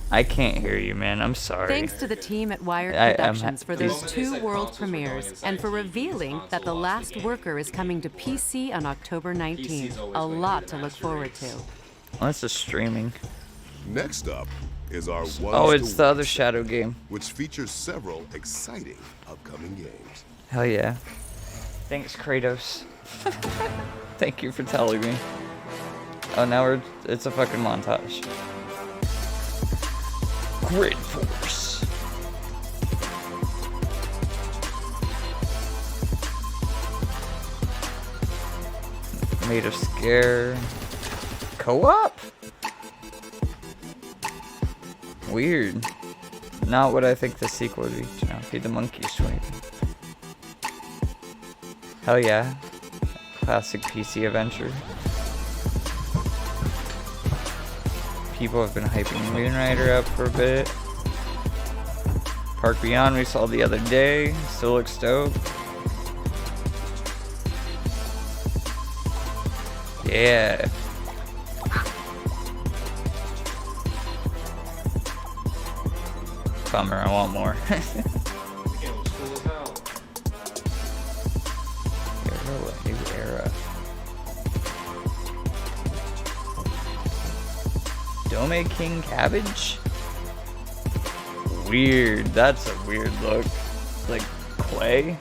I can't hear you, man. I'm sorry. Thanks to the team at Wired Productions for those 2 world premieres and for revealing that The Last Worker is coming to PC on October 19th. A lot to look forward to. Oh, this is streaming. Next up is our one. Oh, it's the other Shadow game. Which features several exciting upcoming games. Hell yeah. Thanks, Kratos. Thank you for telling me. Oh, now it's a fucking montage. Grid Force. Made of Scare. Co-op? Weird. Not what I think the sequel would be. Feed the monkeys 20. Hell yeah. Classic PC adventure. People have been hyping Moonrider up for a bit. Park Beyond we saw the other day. Still looks dope. Yeah. Bummer, I want more. New era. Dome King Cabbage? Weird. That's a weird look. Like clay.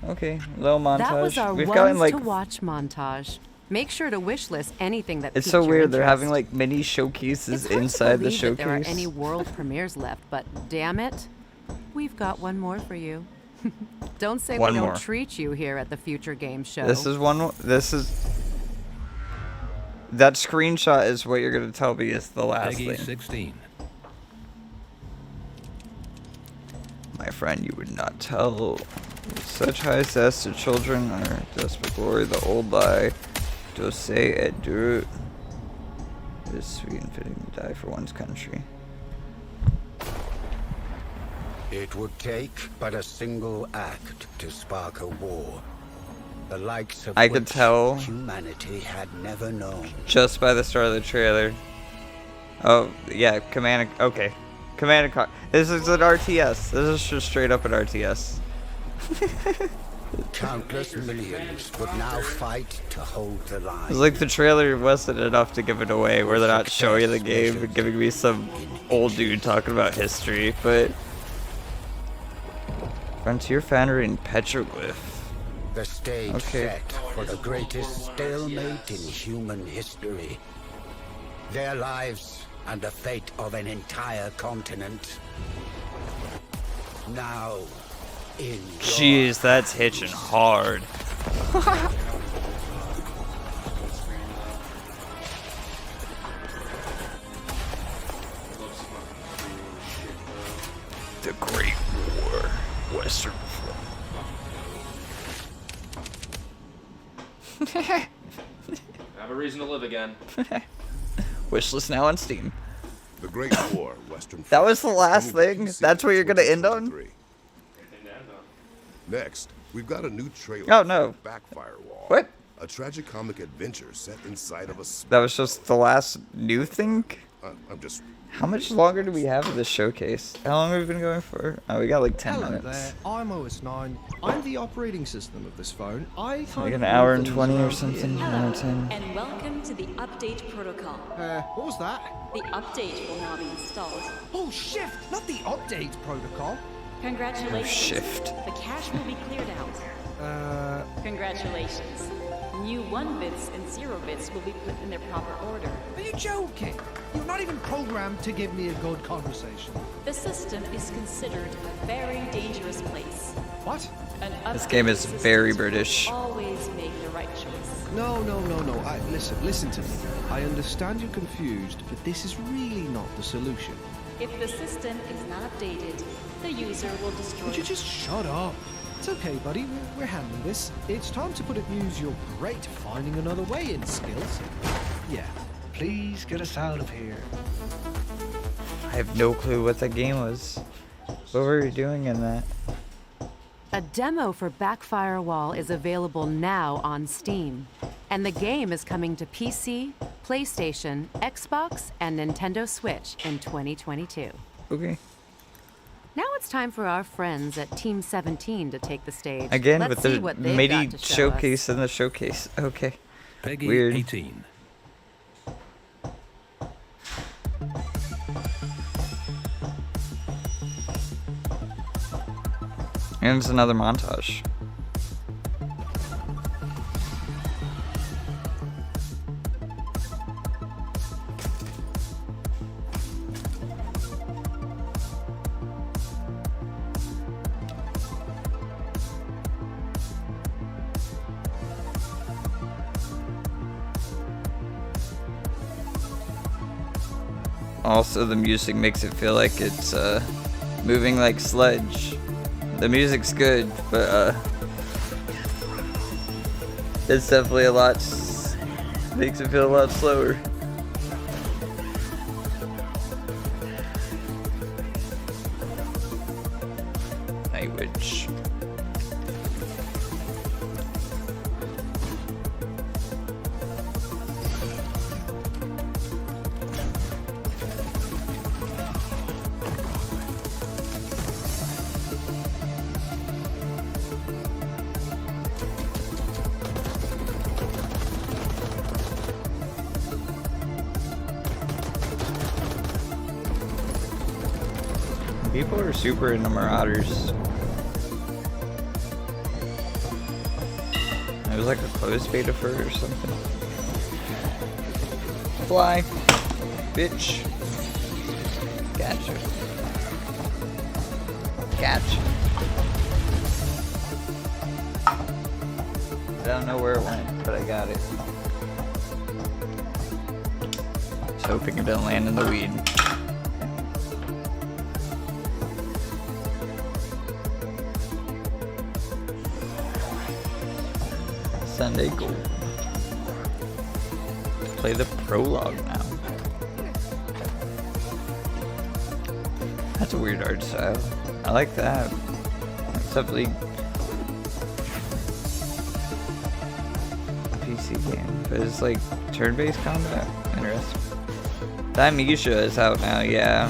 Okay, little montage. That was our We've ones gotten like to watch montage. Make sure to wishlist anything that it's piqued so your weird. They're interest. having like mini showcases It's hard inside to the believe that there are showcase. any world premieres left, but damn it, we've got one more for you. Don't say One we don't more. treat you here at the Future Game Show. This is one. This is that screenshot is what you're gonna tell me is the last Peggy thing. 16. My friend, you would not tell. Such high zest to children are desperate glory. The old lie. Dose et dur. It is sweet and fitting to die for one's country. It would take but a single act to spark a war. The likes of I could which tell humanity had never known. just by the start of the trailer. Oh yeah, Command. Okay, Command and Conquer. This is an RTS. This is just straight up an RTS. Countless millions would now fight to hold the line. It's like the trailer wasn't enough to give it away, where they're not showing you the game and giving me some old dude talking about history, but Frontier Foundry and Petroglyph. The stage set for the greatest stalemate in human history. Their lives and the fate of an entire continent. Now, in Jeez, that's hitching hard. The Great War, Western Have a reason to live again. Wishlist now on Steam. The Great War, Western That was the last thing? That's what you're gonna end on? Next, we've got a new trailer. Oh, no. For Backfire Wall. What? A tragicomic adventure set inside of a. That was just the last new thing? I'm just. How much longer do we have of this showcase? How long have we been going for? Oh, we got like 10 Hello minutes. there, I'm OS9. I'm the operating system of this phone. Like an hour and 20 or something. Hello, 10. and welcome to the update protocol. What was that? The update will now be installed. Oh, shift, not the update protocol. Congratulations. Oh, shift. The cache will be cleared out. Congratulations. New 1 bits and 0 bits will be put in their proper order. Are you joking? You're not even programmed to give me a good conversation. The system is considered a very dangerous place. What? This game is very British. Always make the right choice. No. Listen to me. I understand you're confused, but this is really not the solution. If the system is not updated, the user will destroy. Would you just shut up? It's okay, buddy. We're handling this. It's time to put it use your great finding another way in skills. Yeah. Please get us out of here. I have no clue what that game was. What were you doing in that? A demo for Backfire Wall is available now on Steam, and the game is coming to PC, PlayStation, Xbox, and Nintendo Switch in 2022. Okay. Now it's time for our friends at Team 17 to take the stage. Again, Let's with see the what they've MIDI got to show showcase in the showcase. Okay. Peggy Weird. 18. And it's another montage. Also, the music makes it feel like it's moving like sludge. The music's good, but it's definitely makes it feel a lot slower. Language. People are super into Marauders. It was like a closed beta for it or something. Fly. Bitch. Gotcha. Gotcha. I don't know where it went, but I got it. Just hoping it didn't land in the weed. Sunday Gold. Play the prologue now. That's a weird art style. I like that. It's definitely a PC game, but it's like turn-based combat. Interesting. The Amnesia is out now, yeah.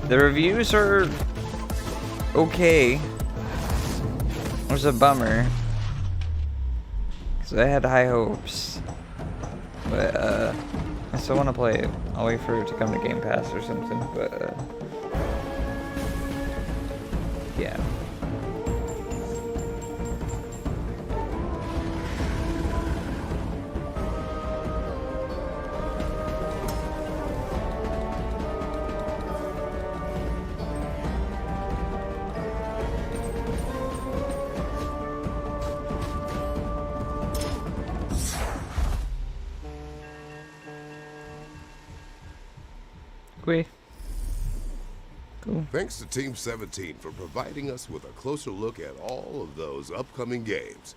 The reviews are okay. It was a bummer, because I had high hopes, but I still want to play it. I'll wait for it to come to Game Pass or something, but Yeah. Cool. Thanks to Team 17 for providing us with a closer look at all of those upcoming games.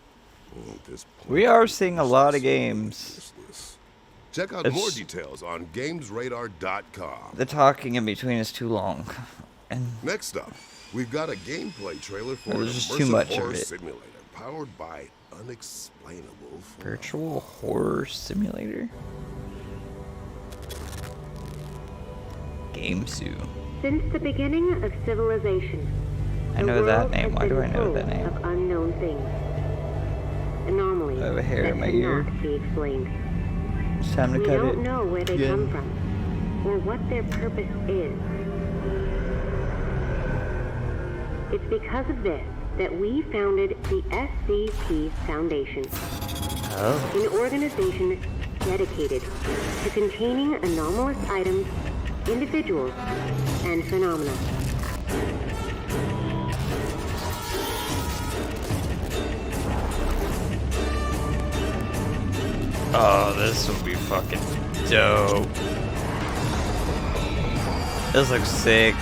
At this point, We are seeing a lot of games. check out more details on GamesRadar.com. The talking in between is too long. And next up, we've got a gameplay trailer for an there's just too much immersive horror of it. simulator powered by unexplainable Virtual horror simulator? GameSoo. Since the beginning of civilization, I know that name. Why do I know that name? of unknown things, anomalies I have a hair that in my ear. cannot be explained. It's time to We cut don't it. know where they come from or what their purpose is. It's because of this that we founded the SCP Foundation, an organization dedicated to containing anomalous items, individuals, and phenomena. Oh, this will be fucking dope. This looks sick.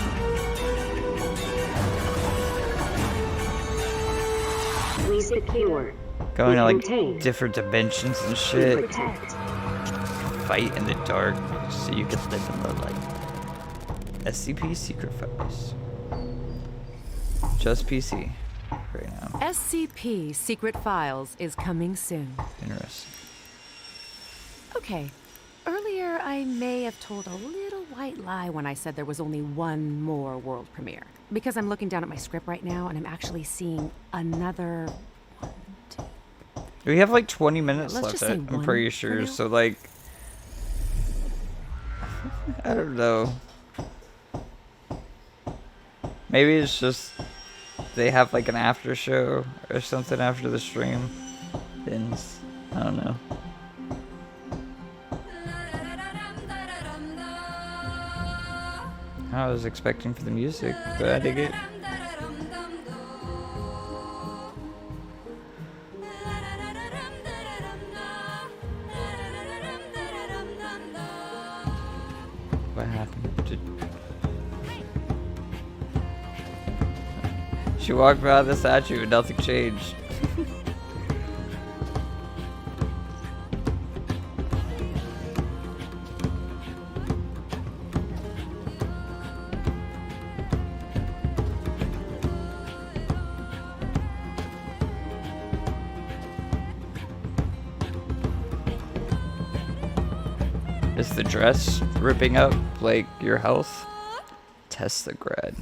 We secure, Going to like contain, different dimensions and we shit. protect. Fight in the dark so you can live in the light. SCP Secret Files. Just PC right now. SCP Secret Files is coming soon. Interesting. Okay. Earlier, I may have told a little white lie when I said there was only one more world premiere. Because I'm looking down at my script right now and I'm actually seeing another. We have like 20 minutes Let's left, just say I'm one pretty for sure. now. So, like, I don't know. Maybe it's just they have like an after show or something after the stream. Ends. I don't know. I was expecting for the music, but I dig it. What happened? She walked by the statue and nothing changed. Is the dress ripping up like your health? Test the grad.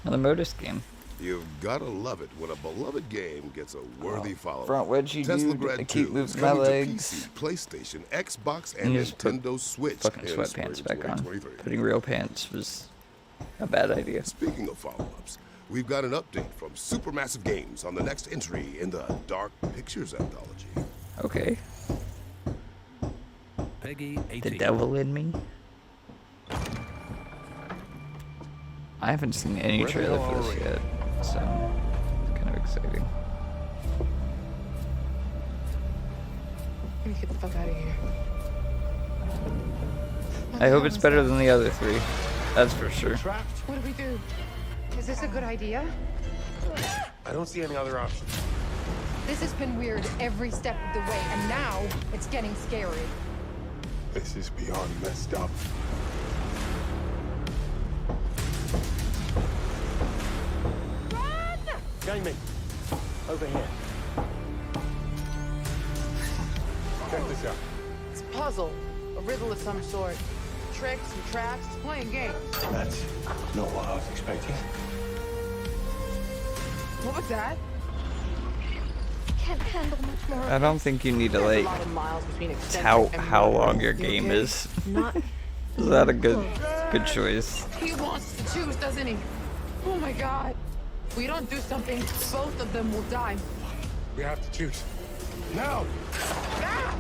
Another Modus game. You've gotta love it when a beloved game gets a worthy follow-up. Front wedgie, Tesla dude. Grad I keep 2 moving is my coming to legs. PC, PlayStation, Xbox, And and you just put Nintendo Switch fucking in sweatpants spring back on. 2023. Putting real pants was a bad idea. Speaking of follow-ups, we've got an update from Supermassive Games on the next entry in the Dark Pictures anthology. Okay. Peggy 18. The devil in me. I haven't seen any trailer for this yet, so it's kind of exciting. Let me get the fuck out of here. I hope it's better than the other three. That's for sure. What do we do? Is this a good idea? I don't see any other options. This has been weird every step of the way, and now it's getting scary. This is beyond messed up. Jamie, over here. Check this out. It's a puzzle, a riddle of some sort. Tricks and traps, playing games. That's not what I was expecting. What was that? Can't handle much more. I don't think you need to like tout how long your game is. Not Is that a good choice? He wants to choose, doesn't he? Oh my god. If we don't do something, both of them will die. We have to choose. Now! Ah!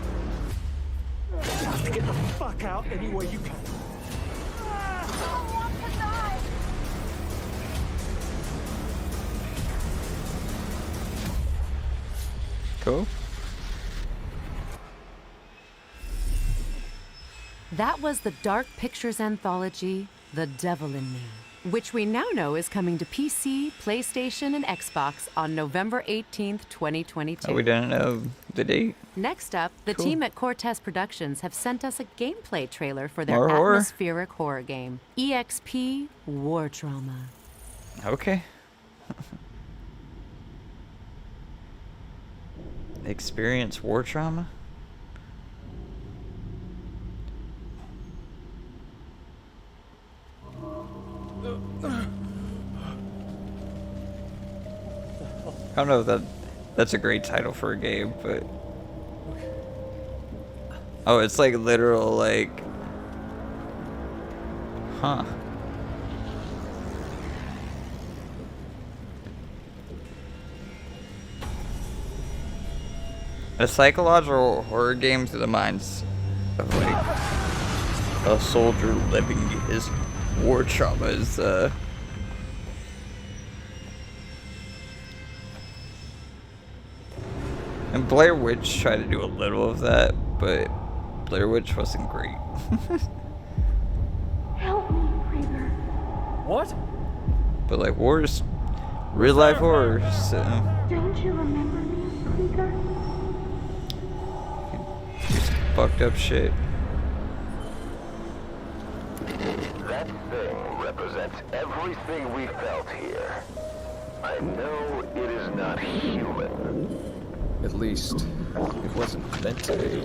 Get the fuck out any way you can. Cool. That was the Dark Pictures anthology, The Devil in Me, which we now know is coming to PC, PlayStation, and Xbox on November 18th, 2022. Oh, we didn't know the date. Next up, the Cool. team at Cortez Productions have sent us a gameplay trailer for their More horror? atmospheric horror game, EXP War Trauma. Okay. Experience war trauma? I don't know if that's a great title for a game, but oh, it's like literal, like, huh? A psychological horror game through the minds of like a soldier living his war trauma is and Blair Witch tried to do a little of that, but Blair Witch wasn't great. Help me, Krieger. What? But like war's real life horror, so Don't you remember me, Krieger? fucked up shit. That thing represents everything we felt here. I know it is not human. At least, it wasn't meant to be.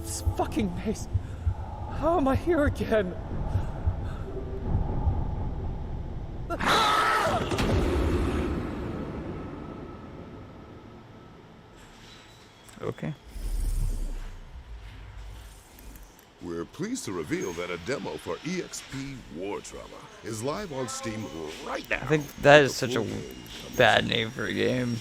This fucking pace. How am I here again? Okay. We're pleased to reveal that a demo for EXP War Trauma is live on Steam right now. I think that is such a bad name for a game.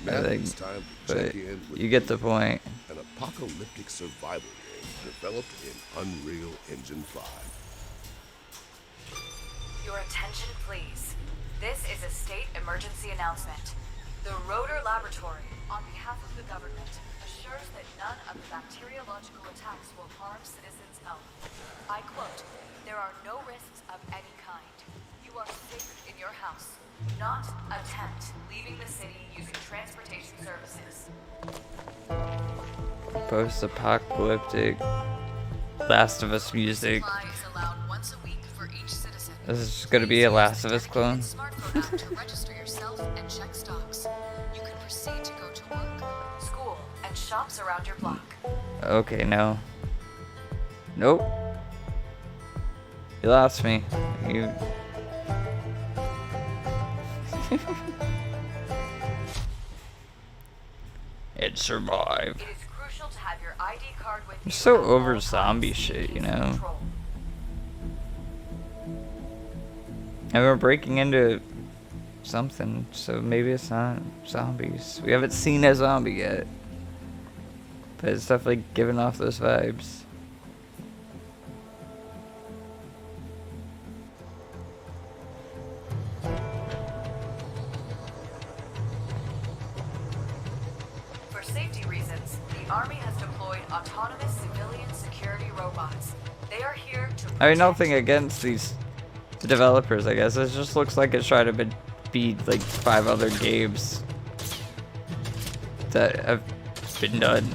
I think, It's time to but check in with you get the point. an apocalyptic survival game developed in Unreal Engine 5. Your attention, please. This is a state emergency announcement. The Rotor Laboratory, on behalf of the government, assures that none of the bacteriological attacks will harm citizens' health. I quote, "There are no risks of any kind. You are safe in your house. Not attempt leaving the city using transportation services." Post-apocalyptic Last of Us music. Supply is allowed once a week for each citizen. This is gonna be a Last of Us clone. Smartphone app to register yourself and check stocks. You can proceed to go to work, school, and shops around your block. Okay, no. Nope. You lost me. You. It survived. It is crucial to have your ID card with I'm you. so over zombie shit, you know. And we're breaking into something, so maybe it's not zombies. We haven't seen a zombie yet, but it's definitely giving off those vibes. For safety reasons, the Army has deployed autonomous civilian security robots. They are here to I mean, nothing against these developers, I guess. It just looks like it's trying to be like 5 other games that have been done.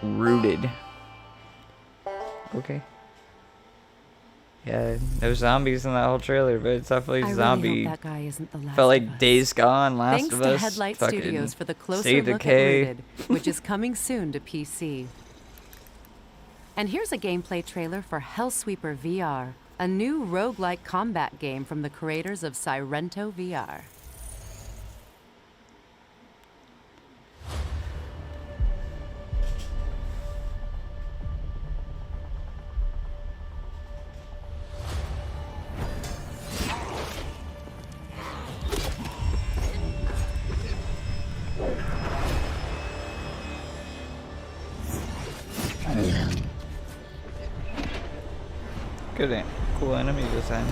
Rooted. Okay. Yeah, no zombies in that whole trailer, but it's definitely I zombie. really hope that guy isn't the last Felt like of us. Days Gone, Last Thanks of to Us, Headlight fucking Studios for the closer State of look at Decay. Rooted, which is coming soon to PC. And here's a gameplay trailer for Hellsweeper VR, a new roguelike combat game from the creators of Sirento VR. Good, cool enemy design. I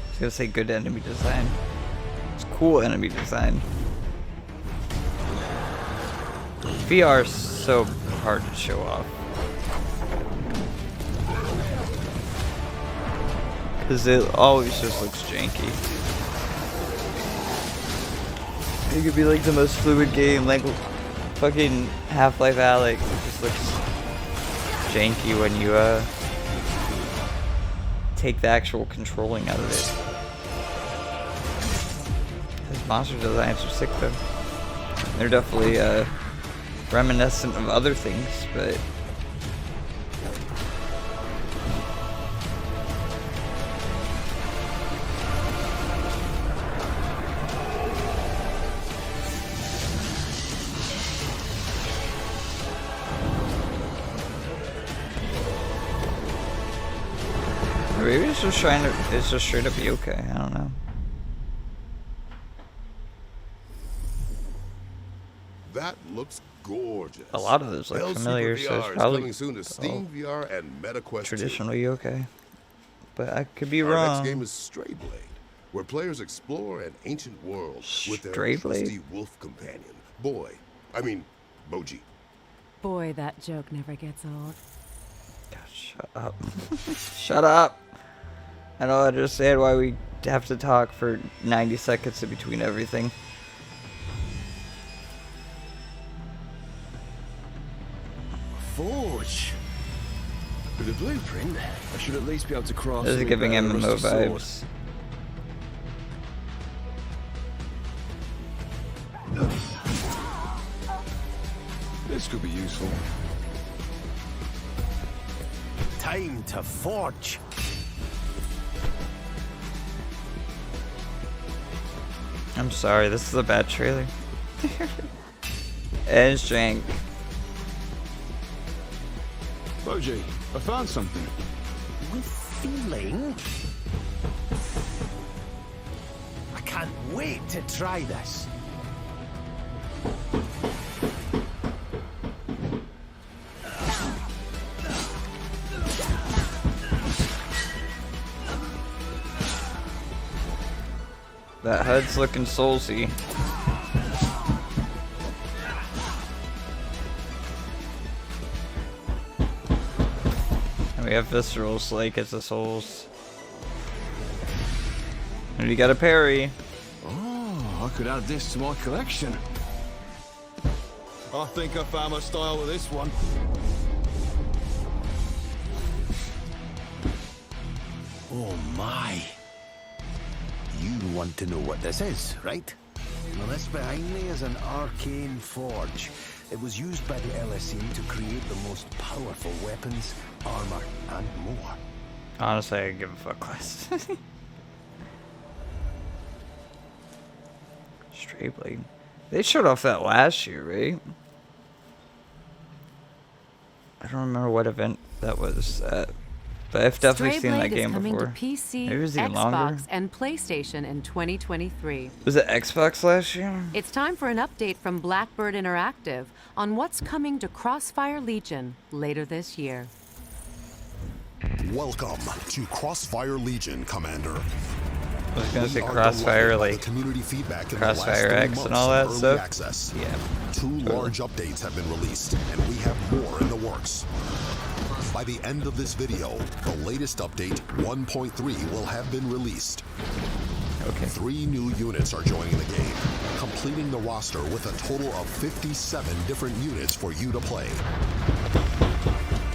was gonna say good enemy design. It's cool enemy design. VR is so hard to show off. Because it always just looks janky. It could be like the most fluid game, like fucking Half-Life Alyx. It just looks janky when you take the actual controlling out of it. His monster designs are sick though. They're definitely reminiscent of other things, but maybe it's just trying to, it's just straight up be okay, I don't know. That looks gorgeous. A lot of those look Hellsweeper familiar, so VR it's is probably coming soon to Steam VR and MetaQuest 2. Traditionally okay. But I could be Our wrong. next game is Stray Blade, where players explore an ancient world with their Stray Blade? trusty wolf companion, Boji. Boy, that joke never gets old. Shut up. Shut up. I don't understand why we have to talk for 90 seconds in between everything. Forge. With a blueprint, I should at least be able to cross. This is giving MMO vibes. This could be useful. Time to forge. I'm sorry, this is a bad trailer. And it's jank. Boji, I found something. With feeling. I can't wait to try this. That HUD's looking soulsy. And we have viscerals like it's the souls. And we got a parry. Oh, I could add this to my collection. I think I found my style with this one. Oh my. You want to know what this is, right? Well, this behind me is an arcane forge. It was used by the LSE to create the most powerful weapons, armor, and more. Honestly, I give a fuck less. Stray Blade. They showed off that last year, right? I don't remember what event that was at. But I've definitely seen that game coming before. To PC, Maybe it was even Xbox, longer. and PlayStation in 2023. Was it Xbox last year? It's time for an update from Blackbird Interactive on what's coming to Crossfire Legion later this year. Welcome to Crossfire Legion, Commander. I was gonna say Crossfire, like community feedback in Crossfire the last 3 X months and all that of early stuff. access. Yeah. 2 large updates have been released, and we have more in the works. By the end of this video, the latest update, 1.3, will have been released. Okay. 3 new units are joining the game, completing the roster with a total of 57 different units for you to play.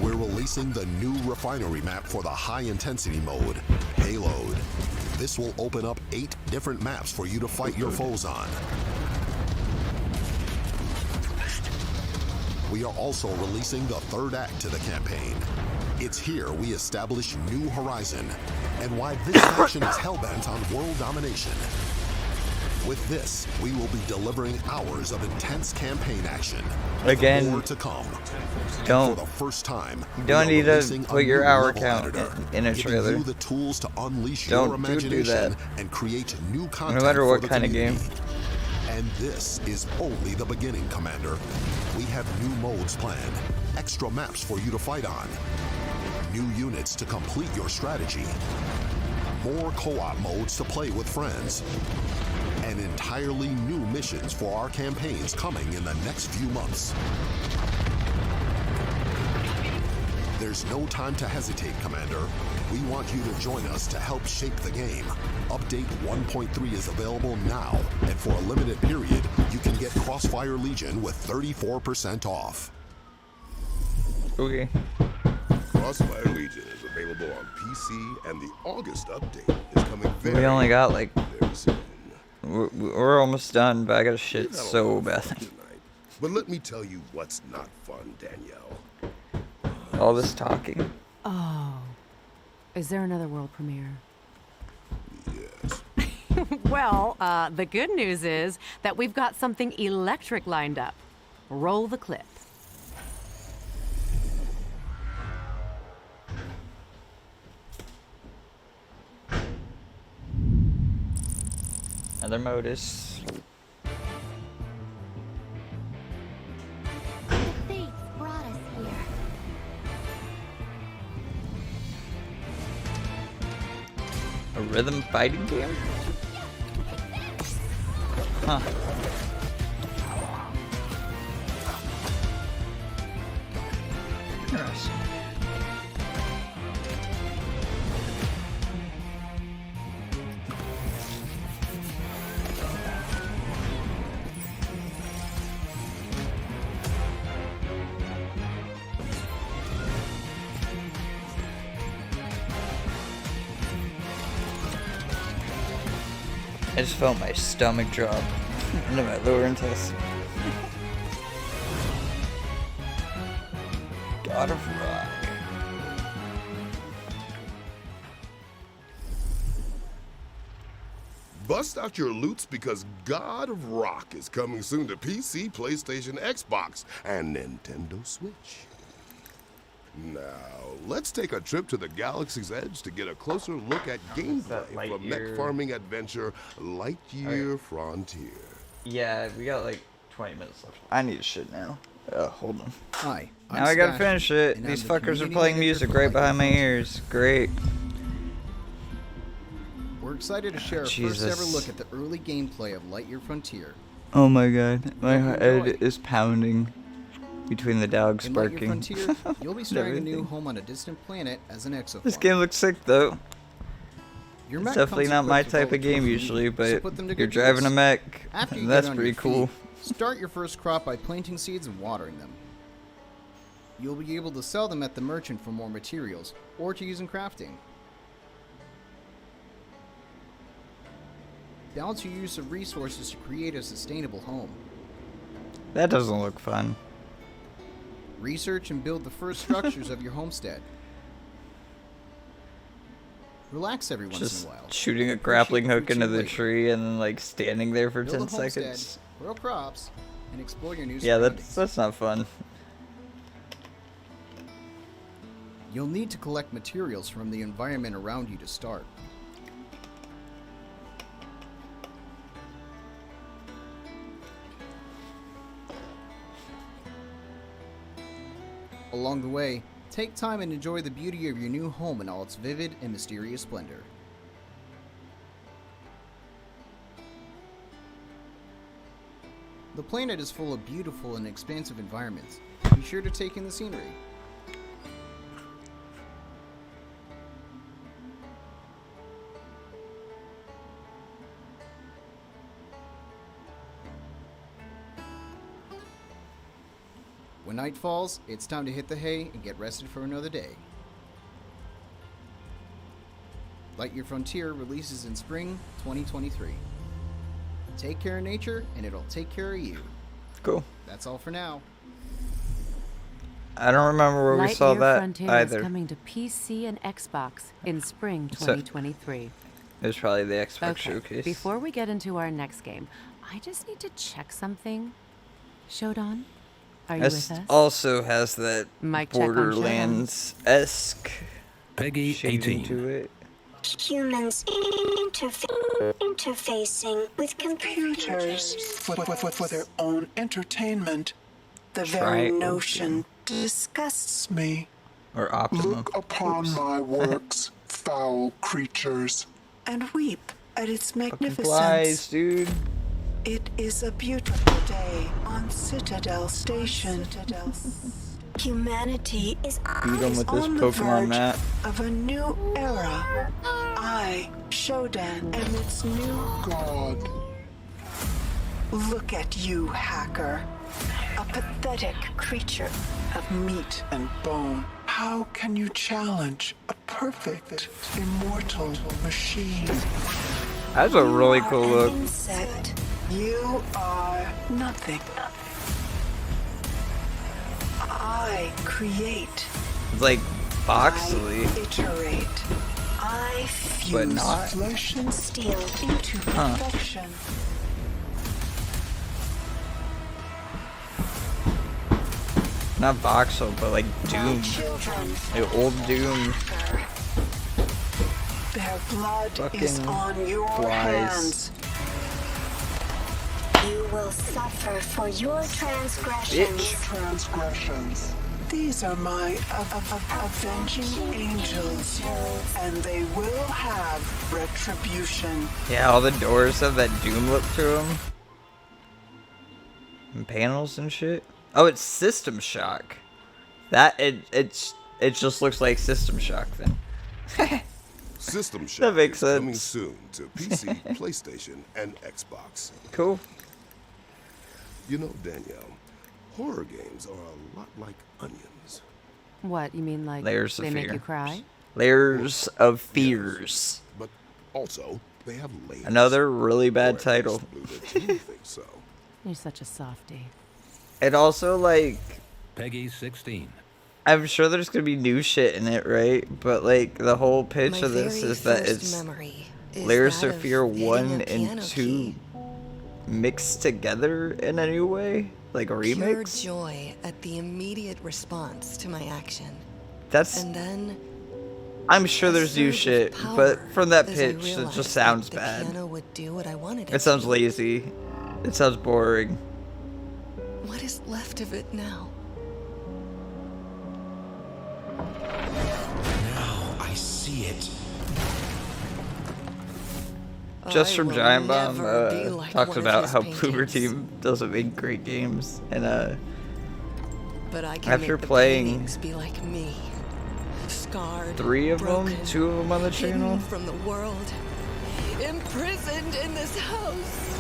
we're releasing the new refinery map for the high-intensity mode, Payload. This will open up 8 different maps for you to fight your foes on. We are also releasing the 3rd act to the campaign. It's here we establish New Horizon, and why this faction is hellbent on world domination. With this, we will be delivering hours of intense campaign action. Again, more to come. Don't, for the first time, you don't need to put your hour count in a trailer. Giving you the tools to unleash Don't your imagination do that. and create new content No matter for what the kind community. of game. And this is only the beginning, Commander. We have new modes planned, extra maps for you to fight on, new units to complete your strategy, more co-op modes to play with friends, and entirely new missions for our campaigns coming in the next few months. There's no time to hesitate, Commander. We want you to join us to help shape the game. Update 1.3 is available now, and for a limited period, you can get Crossfire Legion with 34% off. Okay. Crossfire Legion is available on PC, and the August update is coming very We only got like... very soon. We're almost done, but I got shit so bad. But let me tell you what's not fun, Danielle. All this talking. Oh. Is there another world premiere? Yes. Well, the good news is that we've got something electric lined up. Roll the clip. Another modus. Fates brought us here. A rhythm fighting game? Huh. Interesting. I just felt my stomach drop into my lower intestine. God of Rock. Bust out your loots because God of Rock is coming soon to PC, PlayStation, Xbox, and Nintendo Switch. Now, let's take a trip to the Galaxy's Edge to get a closer look at gameplay from mech farming adventure Lightyear Frontier. Yeah, we got like 20 minutes left. I need shit now. Hold on. Hi. Now I gotta finish it. These fuckers are playing music right behind my ears. Great. We're excited to share our first ever look at the early gameplay of Lightyear Frontier. Oh my god. My head is pounding between the dogs In barking. Lightyear Frontier, you'll be starting a new home on a distant planet as an exoform. This game looks sick though. Your It's mech definitely comes not my equipped with type of game bulletproof usually, heat, but so put them to you're good driving use. a mech. After you That's get on pretty your cool. feet, start your first crop by planting seeds and watering them. You'll be able to sell them at the merchant for more materials, or to use in crafting. Balance your use of resources to create a sustainable home. That doesn't look fun. Research and build the first structures of your homestead. Relax every once Just in a while. shooting a Appreciate grappling the hook fruits into you the wait. tree and then like standing there for Build 10 a homestead, seconds. grow crops, and explore your new Yeah, surroundings. that's not fun. You'll need to collect materials from the environment around you to start. Along the way, take time and enjoy the beauty of your new home in all its vivid and mysterious splendor. The planet is full of beautiful and expansive environments. Be sure to take in the scenery. When night falls, it's time to hit the hay and get rested for another day. Lightyear Frontier releases in spring 2023. Take care of nature, and it'll take care of you. Cool. That's all for now. I don't remember where we saw that Frontier either. is coming to PC and Xbox in spring 2023. It was probably the Xbox Okay, showcase. before we get into our next game, I just need to check something. Shodan, are you This with us? also has that Mic check on Borderlands-esque Peggy shading 18. to it. Humans interfacing with computers for their own entertainment. The Try very open. notion disgusts me. Or Optimum. Look upon my works, foul creatures, and weep at its Fucking magnificence. flies, dude. It is a beautiful day on Citadel Station. Humanity is Beat 'em with this on the Pokemon verge map. of a new era. I, Shodan, am its new god. Look at you, hacker. A pathetic creature of meat and bone. How can you challenge a perfect, immortal machine? That's a really cool look. Insect. You are nothing. I create. It's like I voxely. iterate. I fuse But not. flesh and steel into Huh. perfection. Not voxel, but like Doom. Children Like old Doom. Their blood is Fucking on your flies. hands. You will suffer for your transgressions. Transgressions. These are my avenging angels, and they will have retribution. Yeah, all the doors have that Doom look to them. And panels and shit. Oh, it's System Shock. That it just looks like System Shock then. System Shock That makes is coming sense. soon to PC, PlayStation, and Xbox. Cool. You know, Danielle, horror games are a lot like onions. What, you mean like Layers of they make fear. you cry? Layers of Fears. But also, they have layers. Another really bad title. think so. You're such a softie. It also like Peggy 16. I'm sure there's gonna be new shit in it, right? But like the whole pitch My of this very is that first it's memory is Layers that of of Fear hitting 1 a and piano 2 key. mixed together in a new way, like a Pure remix. joy at the immediate response to my action. That's And then I'm sure there's new shit, but from that as I pitch, it realized just sounds that bad. The piano would do what I wanted It sounds lazy. It sounds boring. What is left of it now? Now I see it. Just I from will Giant Bomb never be like talks one of about his how Bloober paintings. Team doesn't make great games, and But I can after make the playing paintings be like me. Scarred, 3 of them, broken, 2 of them on the hidden channel, from the world, imprisoned in this house.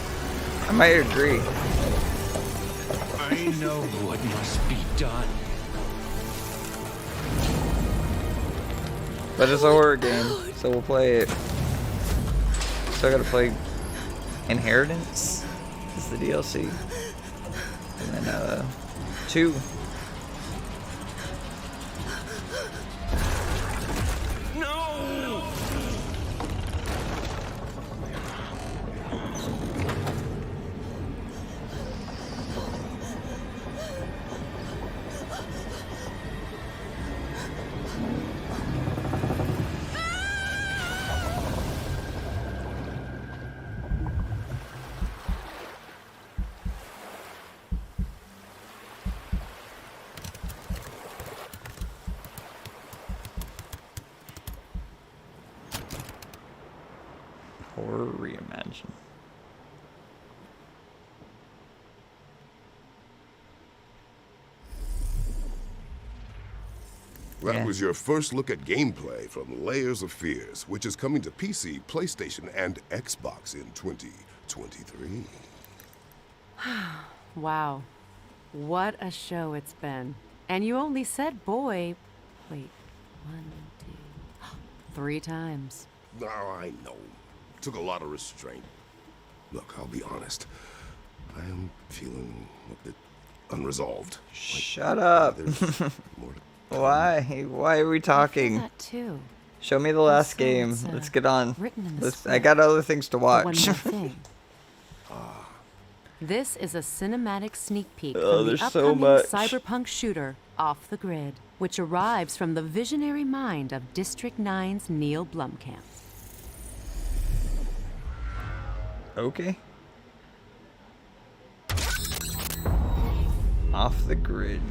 I might agree. I know what must be done. But it's a horror game, so we'll play it. Still gotta play Inheritance, is the DLC. And then 2. No! Horror Reimagine. That was your first look at gameplay from Layers of Fears, which is coming to PC, PlayStation, and Xbox in 2023. Wow. What a show it's been. And you only said boy. Wait, 1, 2, 3 times. Oh, I know. Took a lot of restraint. Look, I'll be honest. I am feeling a bit unresolved. Shut up. Why? Why are we talking? That too. Show me the last Also, game. it's, Let's get on. written in the I got other things to But one watch. more thing. This is a cinematic sneak peek Oh, from the there's so upcoming much. cyberpunk shooter, Off the Grid, which arrives from the visionary mind of District 9's Neil Blomkamp. Okay. Off the Grid.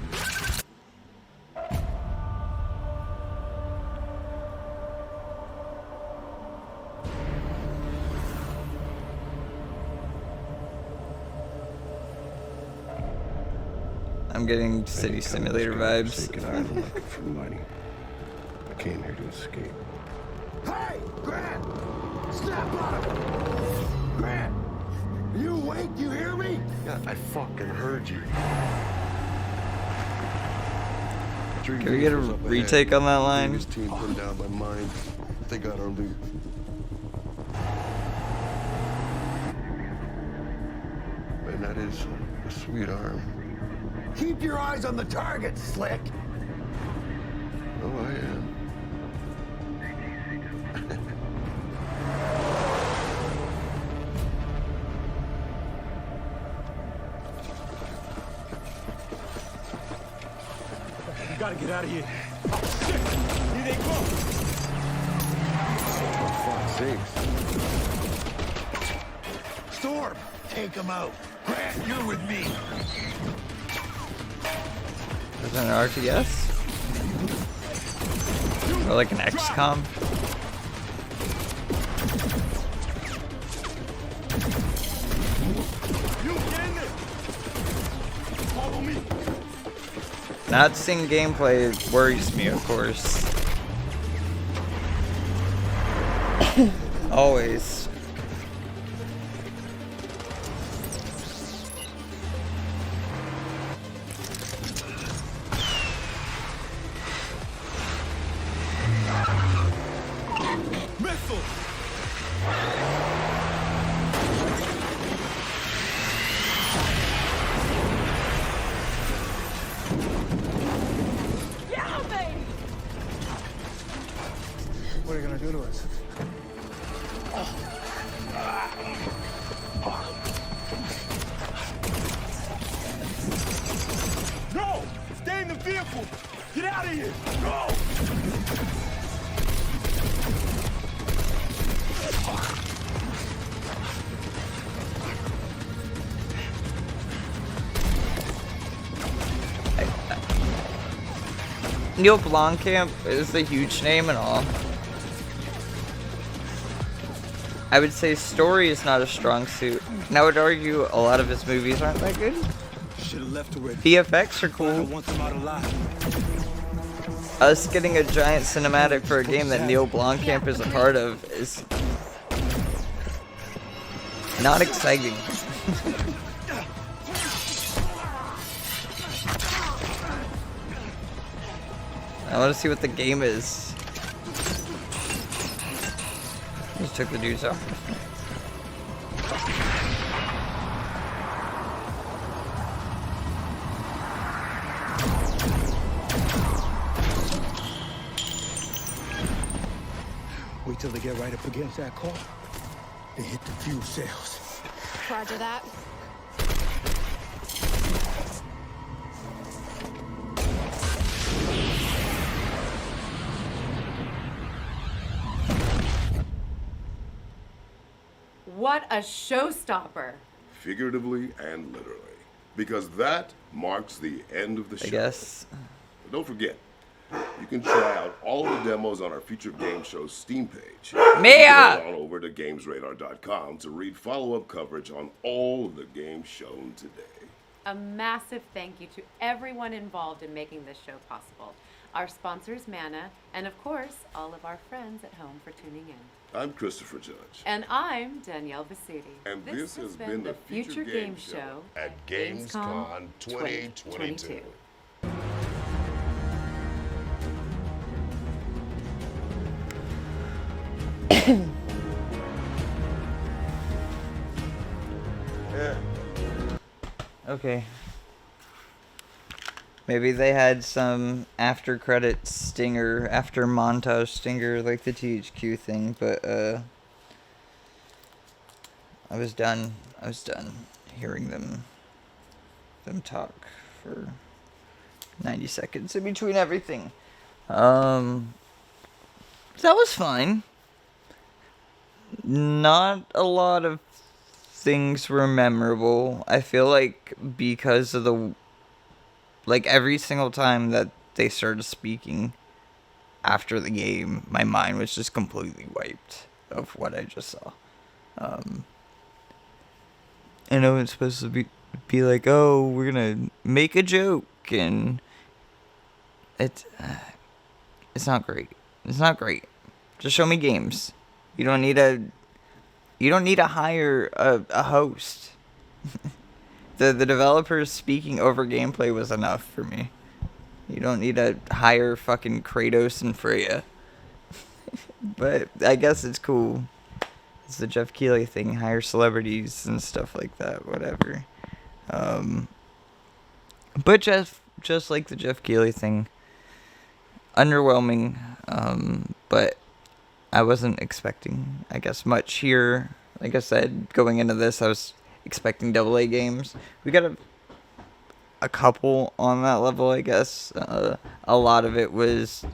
I'm getting City Simulator vibes. I'm looking for money. I came here to escape. Hey, Grant! Snap up! Grant! You awake? You hear me? Yeah, I fucking heard you. Can we get a retake on that line? This team put down my mind. They got our loot. And that is a sweet arm. Keep your eyes on the target, Slick. Oh, I am. You gotta get out of here. Shit! Here they go! For fuck's sakes. Storm, take him out. Grant, you're with me. Is that an RTS? Or like an XCOM? You get in there. Follow me. Not seeing gameplay worries me, of course. Always. Missile. Yeah, baby! What are you gonna do to us? No! Stay in the vehicle! Get out of here! Go! Neil Blomkamp is a huge name and all. I would say story is not a strong suit. And I would argue a lot of his movies aren't that good. Should have left already. VFX are I cool. want them out alive. Us getting a giant cinematic for a game that Neil Blomkamp is a part of is not exciting. I want to see what the game is. Just took the dudes off. Wait till they get right up against that car. They hit the fuel cells. Roger that. What a showstopper. Figuratively and literally. Because that marks the end of the show. I guess. But don't forget, you can try out all of the demos on our featured game show's Steam page. Mia! Go on over to GamesRadar.com to read follow-up coverage on all of the games shown today. A massive thank you to everyone involved in making this show possible. our sponsors Mana, and of course, all of our friends at home for tuning in. I'm Christopher Judge. And I'm Danielle Vasiti. And this has been the Future Game Show at Gamescom 2022. Okay. Maybe they had some after credits stinger, after montage stinger, like the THQ thing, but I was done hearing them talk for 90 seconds in between everything. That was fine. Not a lot of things were memorable. I feel like because of every single time that they started speaking after the game, my mind was just completely wiped of what I just saw. I know it's supposed to be like, oh, we're gonna make a joke, and it's not great. It's not great. Just show me games. You don't need to hire a host. The developers speaking over gameplay was enough for me. You don't need to hire fucking Kratos and Freya. But I guess it's cool. It's the Jeff Keighley thing, hire celebrities and stuff like that, whatever. But just like the Jeff Keighley thing, underwhelming, but I wasn't expecting, I guess, much here. Like I said, going into this, I was expecting AA games. We got a couple on that level, I guess. A lot of it was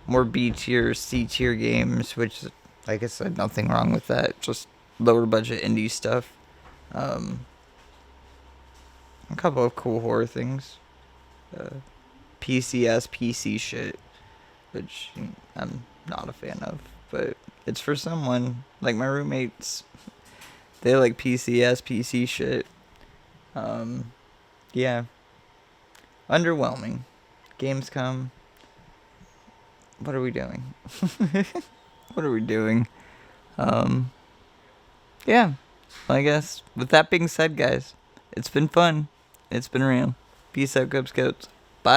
more B tier, C tier games, which, like I said, nothing wrong with that. Just lower budget indie stuff. A couple of cool horror things. PC shit, which I'm not a fan of, but it's for someone. Like my roommates, they like PC shit. Yeah. Underwhelming. Gamescom. What are we doing? What are we doing? Yeah. I guess with that being said, guys, it's been fun. It's been real. Peace out, Cub Scouts.